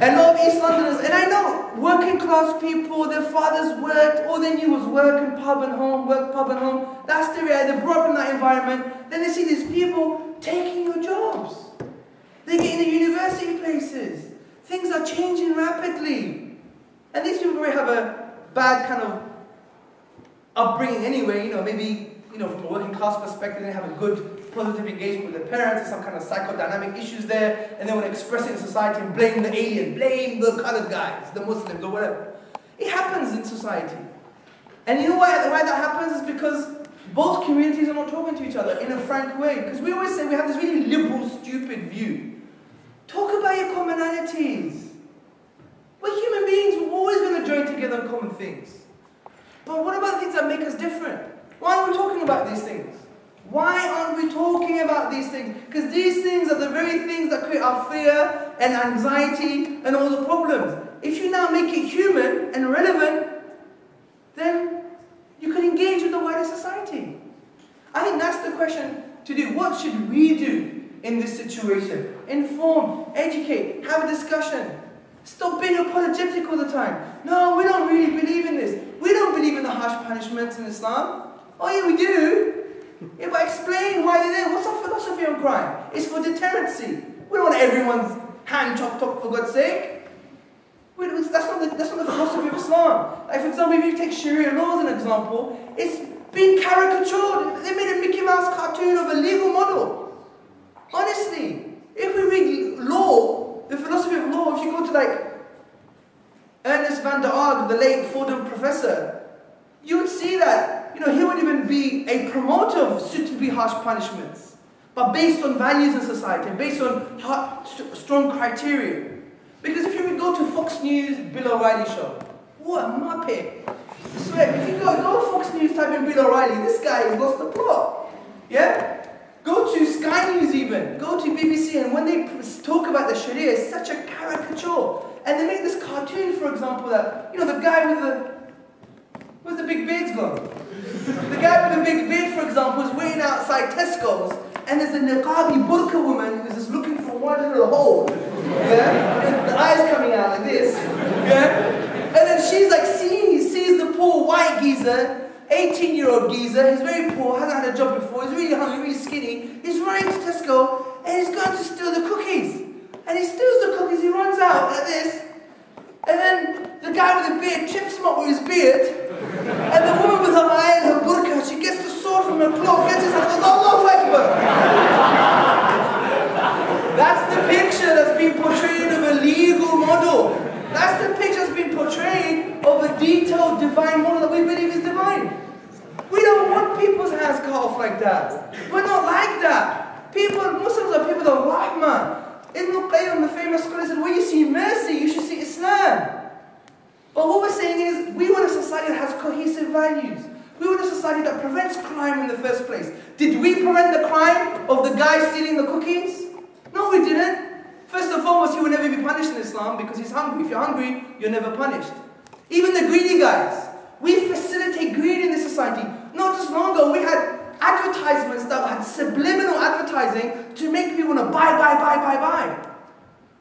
And a lot of East Londoners, and I know working class people, their fathers worked, all they knew was work and pub and home, work, pub and home. That's the reality. They brought up in that environment. Then they see these people taking your jobs. They get into university places. Things are changing rapidly. And these people may have a bad kind of upbringing anyway, you know, maybe, you know, from a working class perspective, they have a good positive engagement with their parents, there's some kind of psychodynamic issues there, and they want to express it in society and blame the alien, blame the colored guys, the Muslims, or whatever. It happens in society. And you know why that happens? Is because both communities are not talking to each other in a frank way. Because we always say we have this really liberal, stupid view. Talk about your commonalities. We're human beings, we're always going to join together on common things. But what about the things that make us different? Why aren't we talking about these things? Why aren't we talking about these things? Because these things are the very things that create our fear and anxiety and all the problems. If you now make it human and relevant, then you can engage with the wider society. I think that's the question to do. What should we do in this situation? Inform, educate, have a discussion. Stop being apologetic all the time. No, we don't really believe in this. We don't believe in the harsh punishments in Islam. Oh yeah, we do. Yeah, but explain why they're there. What's our philosophy on crime? It's for deterrency. We don't want everyone's hand chopped off, for God's sake. That's not the philosophy of Islam. Like, for example, if you take Sharia law as an example, it's been caricatured. They made a Mickey Mouse cartoon of a legal model. Honestly, if we read law, the philosophy of law, if you go to like Ernest van der Arg, the late Fordham professor, you would see that, you know, he would even be a promoter of suitably harsh punishments, but based on values in society, based on strong criteria. Because if you go to Fox News, Bill O'Reilly show, what a muppet. I swear, if you go to Fox News, type in Bill O'Reilly, this guy has lost the plot. Yeah? Go to Sky News even, go to BBC, and when they talk about the Sharia, it's such a caricature. And they make this cartoon, for example, that, you know, the guy with the, where's the big beard's gone? The guy with the big beard, for example, is waiting outside Tesco's, and there's a niqabi burqa woman who's just looking for one little hole. Yeah? And the eyes coming out like this. Yeah? And then she's like, sees the poor white geezer, 18-year-old geezer, he's very poor, hasn't had a job before, he's really hungry, really skinny, he's running to Tesco, and he's going to steal the cookies. And he steals the cookies, he runs out like this, and then the guy with the beard chips him up with his beard, and the woman with her eye and her burqa, she gets the sword from her cloak, gets his hand, goes, Allahu Akbar. That's the picture that's been portrayed of a legal model. That's the picture that's been portrayed of a detailed divine model that we believe is divine. We don't want people's hands cut off like that. We're not like that. Muslims are people of rahmah. Ibn Qayyim, the famous scholar, said, where you see mercy, you should see Islam. But what we're saying is, we want a society that has cohesive values. We want a society that prevents crime in the first place. Did we prevent the crime of the guy stealing the cookies? No, we didn't. First and foremost, he will never be punished in Islam because he's hungry. If you're hungry, you're never punished. Even the greedy guys. We facilitate greed in this society. Not just long ago, we had advertisements that had subliminal advertising to make people want to buy.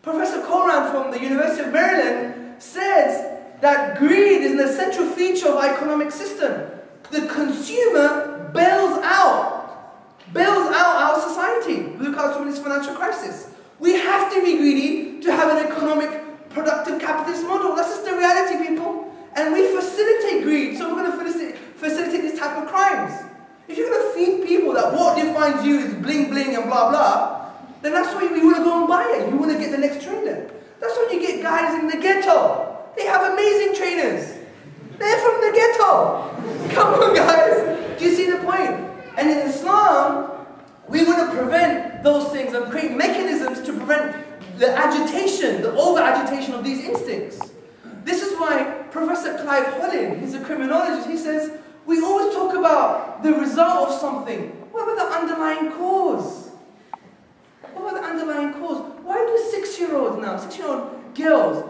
Professor Koran from the University of Maryland says that greed is an essential feature of our economic system. The consumer bails out our society with regards to this financial crisis. We have to be greedy to have an economic, productive capitalist model. That's just the reality, people. And we facilitate greed, so we're going to facilitate this type of crimes. If you're going to feed people that what defines you is bling bling and blah blah, then that's why you want to go and buy it. You want to get the next trainer. That's when you get guys in the ghetto. They have amazing trainers. They're from the ghetto. Come on, guys. Do you see the point? And in Islam, we want to prevent those things and create mechanisms to prevent the agitation, the over-agitation of these instincts. This is why Professor Clive Hollin, he's a criminologist, he says, we always talk about the result of something. What about the underlying cause? What about the underlying cause? Why do 6-year-olds now, 6-year-old girls,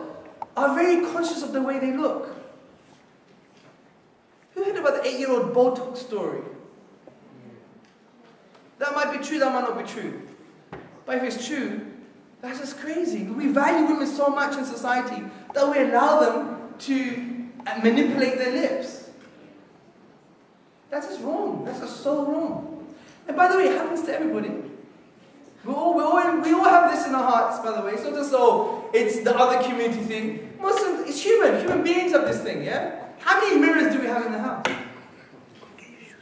are very conscious of the way they look? Who heard about the 8-year-old Botox story? That might be true, that might not be true. But if it's true, that's just crazy. We value women so much in society that we allow them to manipulate their lips. That's just wrong. That's just so wrong. And by the way, it happens to everybody. We all have this in our hearts, by the way. It's not just, oh, it's the other community thing. Muslims, it's human. Human beings have this thing, yeah? How many mirrors do we have in the house?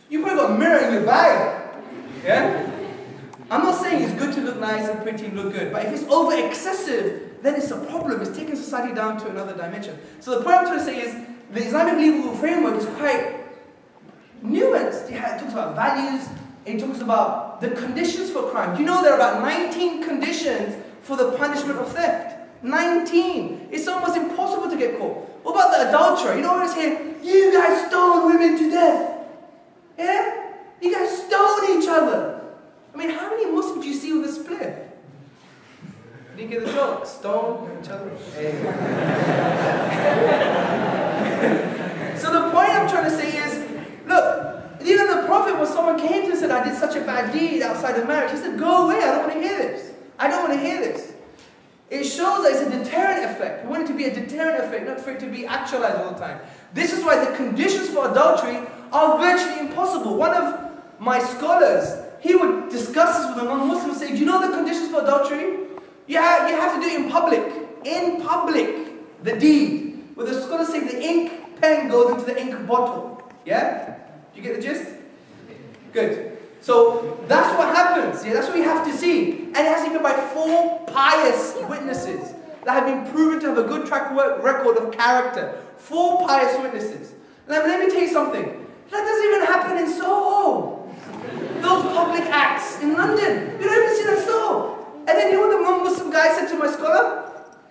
You probably got a mirror in your bag. Yeah? I'm not saying it's good to look nice and pretty and look good, but if it's over excessive, then it's a problem. It's taking society down to another dimension. So the point I'm trying to say is, the Islamic legal framework is quite nuanced. It talks about values, it talks about the conditions for crime. Do you know there are about 19 conditions for the punishment of theft? 19! It's almost impossible to get caught. What about the adulterer? You know what I hear? You guys stone women to death. Yeah? You guys stone each other. I mean, how many Muslims do you see with a spliff? Didn't get the joke? Stone each other. So the point I'm trying to say is, look, even the Prophet, when someone came to him and said, I did such a bad deed outside of marriage, he said, go away, I don't want to hear this. I don't want to hear this. It shows that it's a deterrent effect. We want it to be a deterrent effect, not for it to be actualized all the time. This is why the conditions for adultery are virtually impossible. One of my scholars, he would discuss this with a non-Muslim and say, do you know the conditions for adultery? You have to do it in public. In public, the deed. Where the scholars say the ink pen goes into the ink bottle. Yeah? Do you get the gist? Good. So that's what happens. Yeah, that's what you have to see. And it has to be by 4 pious witnesses that have been proven to have a good track record of character. 4 pious witnesses. Now, let me tell you something. That doesn't even happen in Soho. Those public acts in London. You don't even see that in Soho. And then you know what the non-Muslim guy said to my scholar?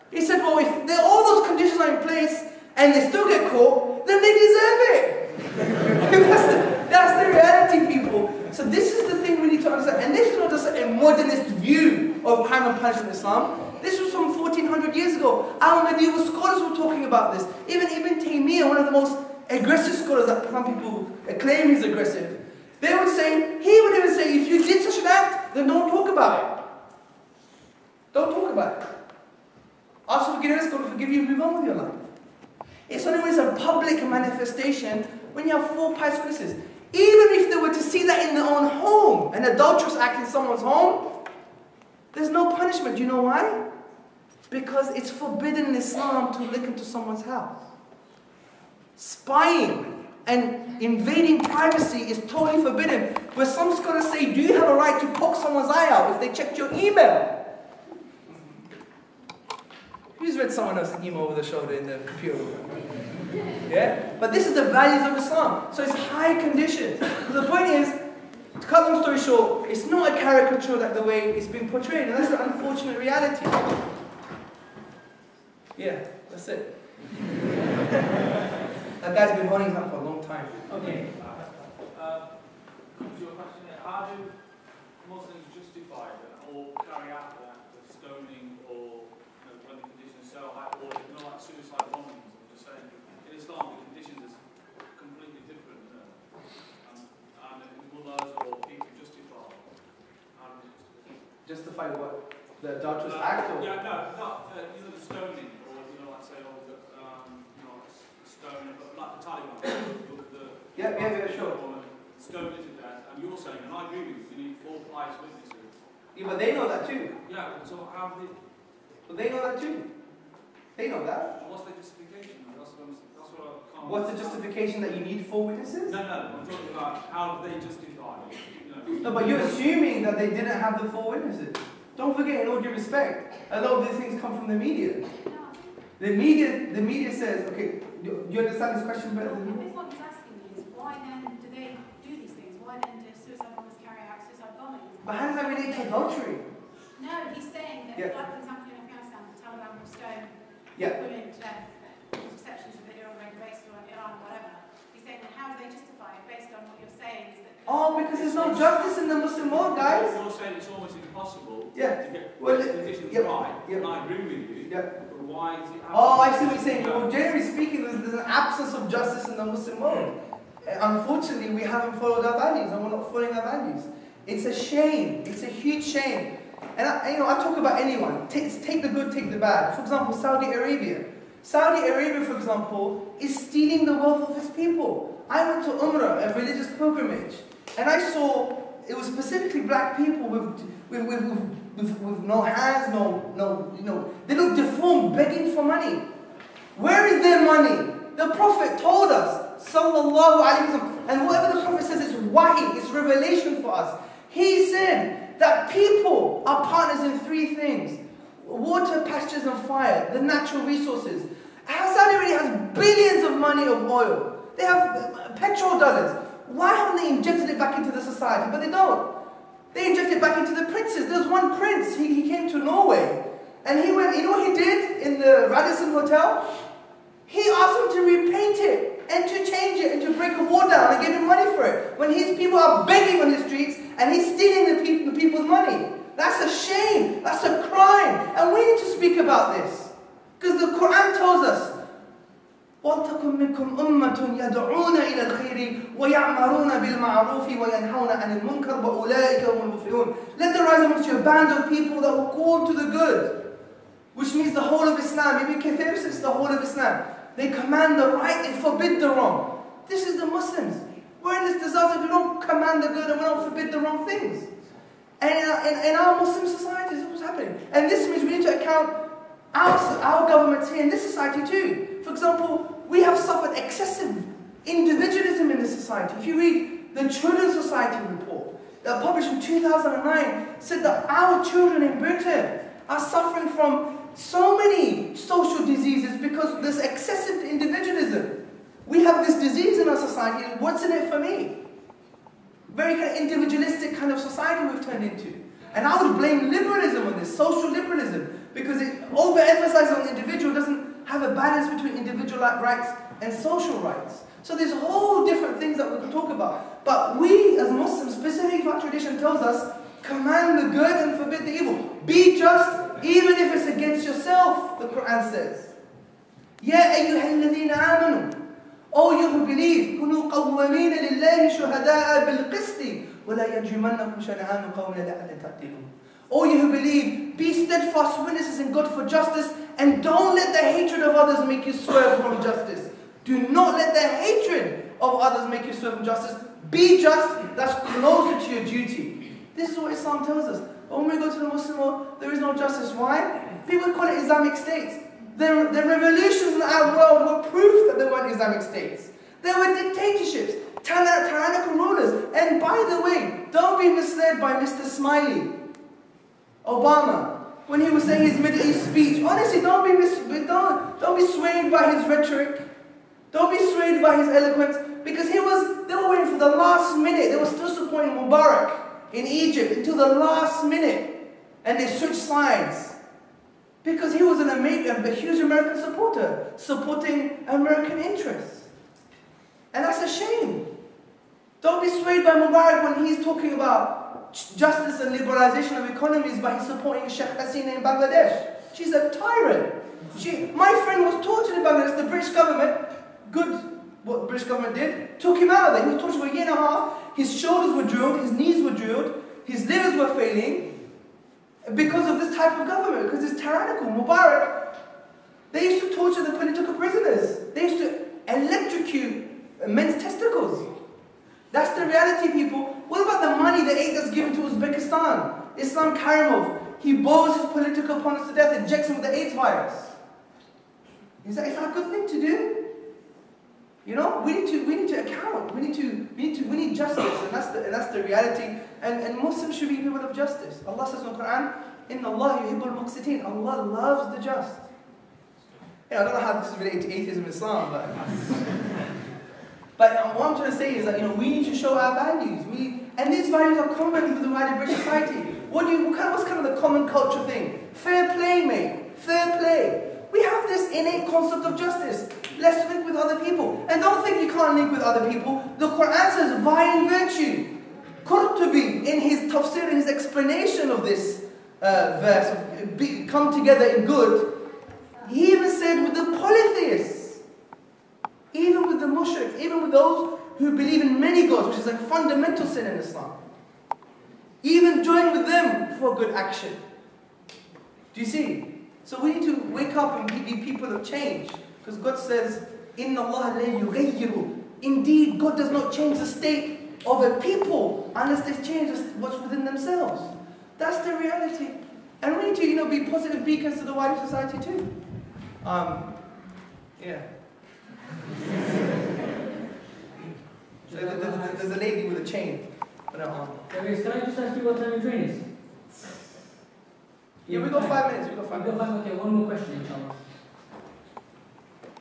He said, well, if all those conditions are in place and they still get caught, then they deserve it. that's the reality, people. So this is the thing we need to understand. And this is not just a modernist view of crime and punishment in Islam. This was from 1400 years ago. Our medieval scholars were talking about this. Even Ibn Taymiyyah, one of the most aggressive scholars that some people claim he's aggressive, he would even say, if you did such an act, then don't talk about it. Don't talk about it. Ask for forgiveness, God will forgive you, move on with your life. It's only when it's a public manifestation, when you have 4 pious witnesses. Even if they were to see that in their own home, an adulterous act in someone's home, there's no punishment. Do you know why? Because it's forbidden in Islam to look into someone's house. Spying and invading privacy is totally forbidden. Where some scholars say, do you have a right to poke someone's eye out if they checked your email? Who's read someone else's email over the shoulder in the computer? Yeah? But this is the values of Islam. So it's high conditions. So the point is, to cut long story short, it's not a caricature like the way it's been portrayed. And that's the unfortunate reality. Yeah, that's it. That guy's been holding up for a long time. Okay. Comes to your question here. How do Muslims justify or carry out the act of stoning or when the conditions are so high, or like suicide bombings? I'm just saying, in Islam the conditions are completely different. And in mullahs or people justify. Justify what? The adulterous act? Or? Yeah, no, not the stoning, or like say, stoning, but like the Taliban. Yeah, sure. Stoning to death, and you're saying, and I agree with you, you need 4 pious witnesses. Yeah, but they know that too. Yeah, so how have they... But they know that too. They know that. What's the justification? That's what I can't... What's the justification that you need 4 witnesses? No, I'm talking about how do they justify it? You know. No, but you're assuming that they didn't have the 4 witnesses. Don't forget, in all due respect, a lot of these things come from the media. The media says, okay, you understand this question better than me? What he's asking you is, why then do they do these things? Why then do suicide bombers carry out suicide bombings? But how does that relate to adultery? No, he's saying that, Yeah. like for example in Afghanistan, the Taliban will stone Yeah. women to death, exceptions that are already based on Iran or whatever. He's saying, then how do they justify it based on what you're saying is that... Oh, because there's no justice in the Muslim world, guys. You're saying it's almost impossible to Yeah. get Well, conditions yeah. right, Yeah. and I agree with you. Yeah. But why is it... Oh, I see what you're saying. Well, generally speaking, there's an absence of justice in the Muslim world. Unfortunately, we haven't followed our values, and we're not following our values. It's a shame. It's a huge shame. And I talk about anyone. Take the good, take the bad. For example, Saudi Arabia. Saudi Arabia, for example, is stealing the wealth of its people. I went to Umrah, a religious pilgrimage, and I saw it was specifically black people with no hands, they look deformed, begging for money. Where is their money? The Prophet told us, sallallahu alaihi wasallam, and whatever the Prophet says, it's wahi, it's revelation for us. He said that people are partners in 3 things: water, pastures, and fire, the natural resources. Saudi Arabia has billions of money of oil. They have petrol dollars. Why haven't they injected it back into the society? But they don't. They inject it back into the princes. There's one prince, he came to Norway, and he went, you know what he did in the Radisson Hotel? He asked him to repaint it, and to change it, and to break a wall down, and give him money for it. When his people are begging on the streets, and he's stealing the people's money. That's a shame, that's a crime, and we need to speak about this. Because the Quran tells us, وَلْتَكُمْ مِنْكُمْ أُمَّةٌ يَدْعُونَ إِلَى الْخَيْرِ وَيَعْمَرُونَ بِالْمَعْرُوفِ وَيَنْهَوْنَ عَنِ الْمُنْكَرِ وَأُولَٰئِكَ هُمُ الْمُفْلِحُونَ. Let there rise amongst you a band of people that will call to the good, which means the whole of Islam. Ibn Kathir says the whole of Islam. They command the right, they forbid the wrong. This is the Muslims. We're in this disaster, we don't command the good and we don't forbid the wrong things. And in our Muslim society, this is what's happening. And this means we need to account our governments here in this society too. For example, we have suffered excessive individualism in this society. If you read the Children's Society report that published in 2009, said that our children in Britain are suffering from so many social diseases because there's excessive individualism. We have this disease in our society, and what's in it for me? Very kind of individualistic kind of society we've turned into. And I would blame liberalism on this, social liberalism, because it overemphasizes on the individual, doesn't have a balance between individual rights and social rights. So there's whole different things that we can talk about. But we as Muslims, specifically our tradition tells us, command the good and forbid the evil. Be just, even if it's against yourself, the Quran says. Ya ayyuhal ladhina amanu. O you who believe, كُنُوا قَوَّمِينَ لِلَّهِ شُهَدَاءَ بِالْقِسْطِ وَلَا يَجْرِمَنَّكُمْ شَنَآنُ قَوْمٍ لَأَلَّا تَعْدِلُوا. O you who believe, be steadfast witnesses in God for justice, and don't let the hatred of others make you swerve from justice. Do not let the hatred of others make you swerve from justice. Be just, that's closer to your duty. This is what Islam tells us. But when we go to the Muslim world, there is no justice. Why? People call it Islamic states. The revolutions in our world were proof that there weren't Islamic states. There were dictatorships, tyrannical rulers. And by the way, don't be misled by Mr. Smiley, Obama, when he was saying his Middle East speech. Honestly, don't be swayed by his rhetoric. Don't be swayed by his eloquence, because they were waiting for the last minute. They were still supporting Mubarak in Egypt until the last minute, and they switched sides. Because he was a huge American supporter, supporting American interests. And that's a shame. Don't be swayed by Mubarak when he's talking about justice and liberalization of economies by supporting Sheikh Hasina in Bangladesh. She's a tyrant. My friend was tortured in Bangladesh. The British government, what the British government did, took him out of there. He was tortured for a year and a half. His shoulders were drilled, his knees were drilled, his livers were failing, because of this type of government, because it's tyrannical. Mubarak, they used to torture the political prisoners. They used to electrocute men's testicles. That's the reality, people. What about the money, the aid that's given to Uzbekistan? Islam Karimov, he bores his political opponents to death, injects them with the AIDS virus. Is that a good thing to do? You know, we need to account. We need justice, and that's the reality. And Muslims should be people of justice. Allah says in the Quran, "Inna Allah yuhibbul muqsitin." Allah loves the just. I don't know how this is related to atheism and Islam, but what I'm trying to say is that we need to show our values. And these values are common with the wider British society. What's kind of the common culture thing? Fair play, mate. Fair play. We have this innate concept of justice. Let's link with other people. And don't think you can't link with other people. The Quran says, vie in virtue. Qurtubi, in his tafsir, in his explanation of this verse, of come together in good, he even said with the polytheists, even with the mushriks, even with those who believe in many gods, which is a fundamental sin in Islam, even join with them for good action. Do you see? So we need to wake up and be people of change. Because God says, Inna Allah la yughayyiru. Indeed, God does not change the state of a people unless they change what's within themselves. That's the reality. And we need to, be positive beacons to the wider society too. Yeah. There's a lady with a chain. Can I just ask you what time your train is? Yeah, we got 5 minutes. Okay, one more question, inshallah.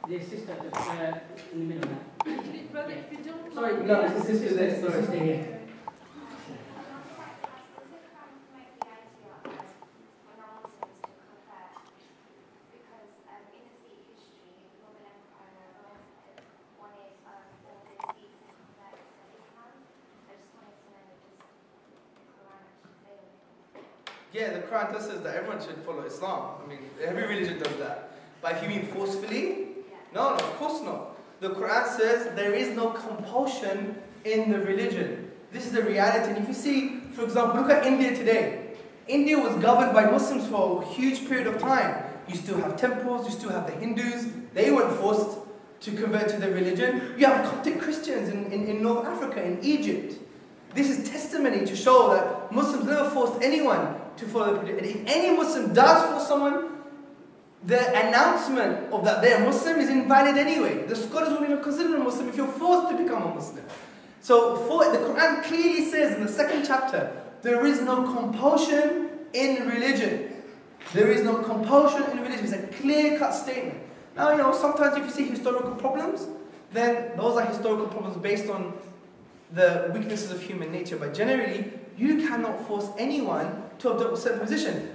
The sister in the middle now. Brother, if you don't Sorry, no, it's the sister there. The sister here. Yeah, the Quran does says that everyone should follow Islam. I mean, every religion does that. But if you mean forcefully, no, of course not. The Quran says there is no compulsion in the religion. This is the reality. And if you see, for example, look at India today. India was governed by Muslims for a huge period of time. You still have temples, you still have the Hindus. They weren't forced to convert to their religion. You have Coptic Christians in North Africa, in Egypt. This is testimony to show that Muslims never forced anyone to follow the religion. And if any Muslim does force someone, the announcement of that they're Muslim is invalid anyway. The scholars won't even consider them a Muslim if you're forced to become a Muslim. So the Quran clearly says in the 2nd chapter, there is no compulsion in religion. There is no compulsion in religion. It's a clear-cut statement. Now, sometimes if you see historical problems, then those are historical problems based on the weaknesses of human nature. But generally, you cannot force anyone to adopt a certain position.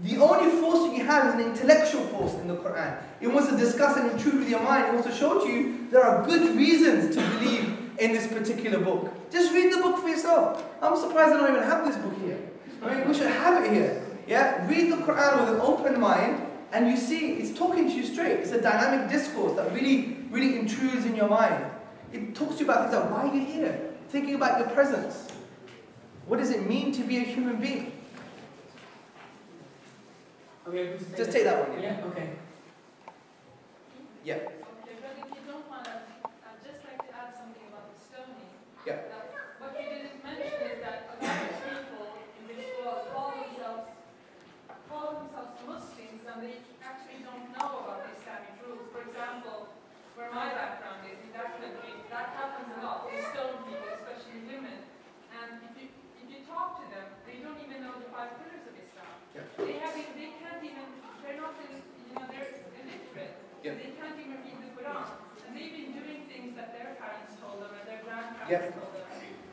The only force that you have is an intellectual force in the Quran. It wants to discuss and intrude with your mind. It wants to show to you there are good reasons to believe in this particular book. Just read the book for yourself. I'm surprised I don't even have this book here. I mean, we should have it here. Yeah? Read the Quran with an open mind, and you see it's talking to you straight. It's a dynamic discourse that really, really intrudes in your mind. It talks to you about things like, why are you here? Thinking about your presence. What does it mean to be a human being? Just take that one. Yeah, okay. Yeah. Okay, but if you don't mind, I'd just like to add something about the stoning. Yeah. What you didn't mention is that a lot of people in this world call themselves Muslims, and they actually don't know about the Islamic rules. For example, where my background is, definitely that happens a lot. They stone people, especially women. And if you talk to them, they don't even know the 5 pillars of Islam. Yeah. They can't even, they're not, they're illiterate. Yeah. They can't even read the Quran. And they've been doing things that their parents told them and their grandparents told them.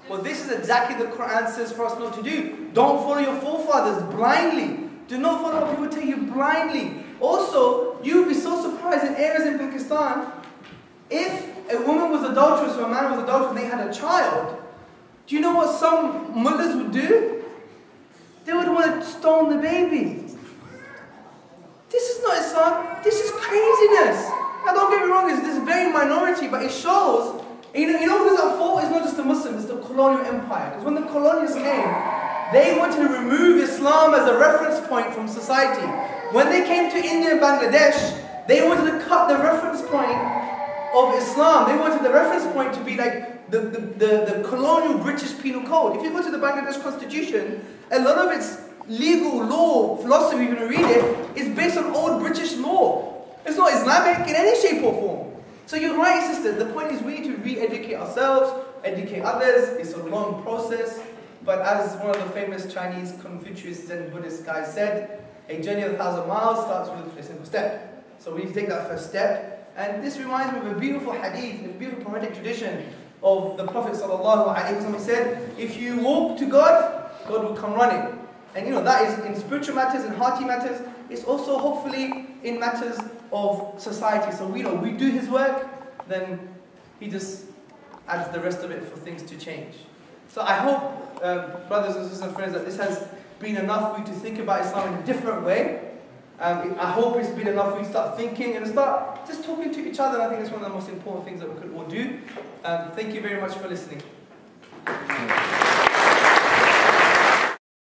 Well, this is exactly the Quran says for us not to do. Don't follow your forefathers blindly. Do not follow what people tell you blindly. Also, you would be so surprised in areas in Pakistan, if a woman was adulterous or a man was adulterous and they had a child, do you know what some mullahs would do? They would want to stone the baby. This is not Islam. This is craziness. Now don't get me wrong, it's this very minority, but it shows, you know who's at fault? It's not just the Muslims, it's the colonial empire. Because when the colonialists came, they wanted to remove Islam as a reference point from society. When they came to India and Bangladesh, they wanted to cut the reference point of Islam. They wanted the reference point to be like the colonial British penal code. If you go to the Bangladesh constitution, a lot of its legal law, philosophy, if you read it, is based on old British law. It's not Islamic in any shape or form. So you're right, sister. The point is we need to re-educate ourselves, educate others. It's a long process. But as one of the famous Chinese Confucius Zen Buddhist guys said, a journey of 1,000 miles starts with a simple step. So we need to take that first step. And this reminds me of a beautiful hadith, a beautiful prophetic tradition of the Prophet ﷺ. He said, if you walk to God, God will come running. And that is in spiritual matters, in hearty matters. It's also hopefully in matters of society. So we do His work, then He just adds the rest of it for things to change. So I hope, brothers and sisters and friends, that this has been enough for you to think about Islam in a different way. I hope it's been enough for you to start thinking and start just talking to each other. I think it's one of the most important things that we could all do. Thank you very much for listening.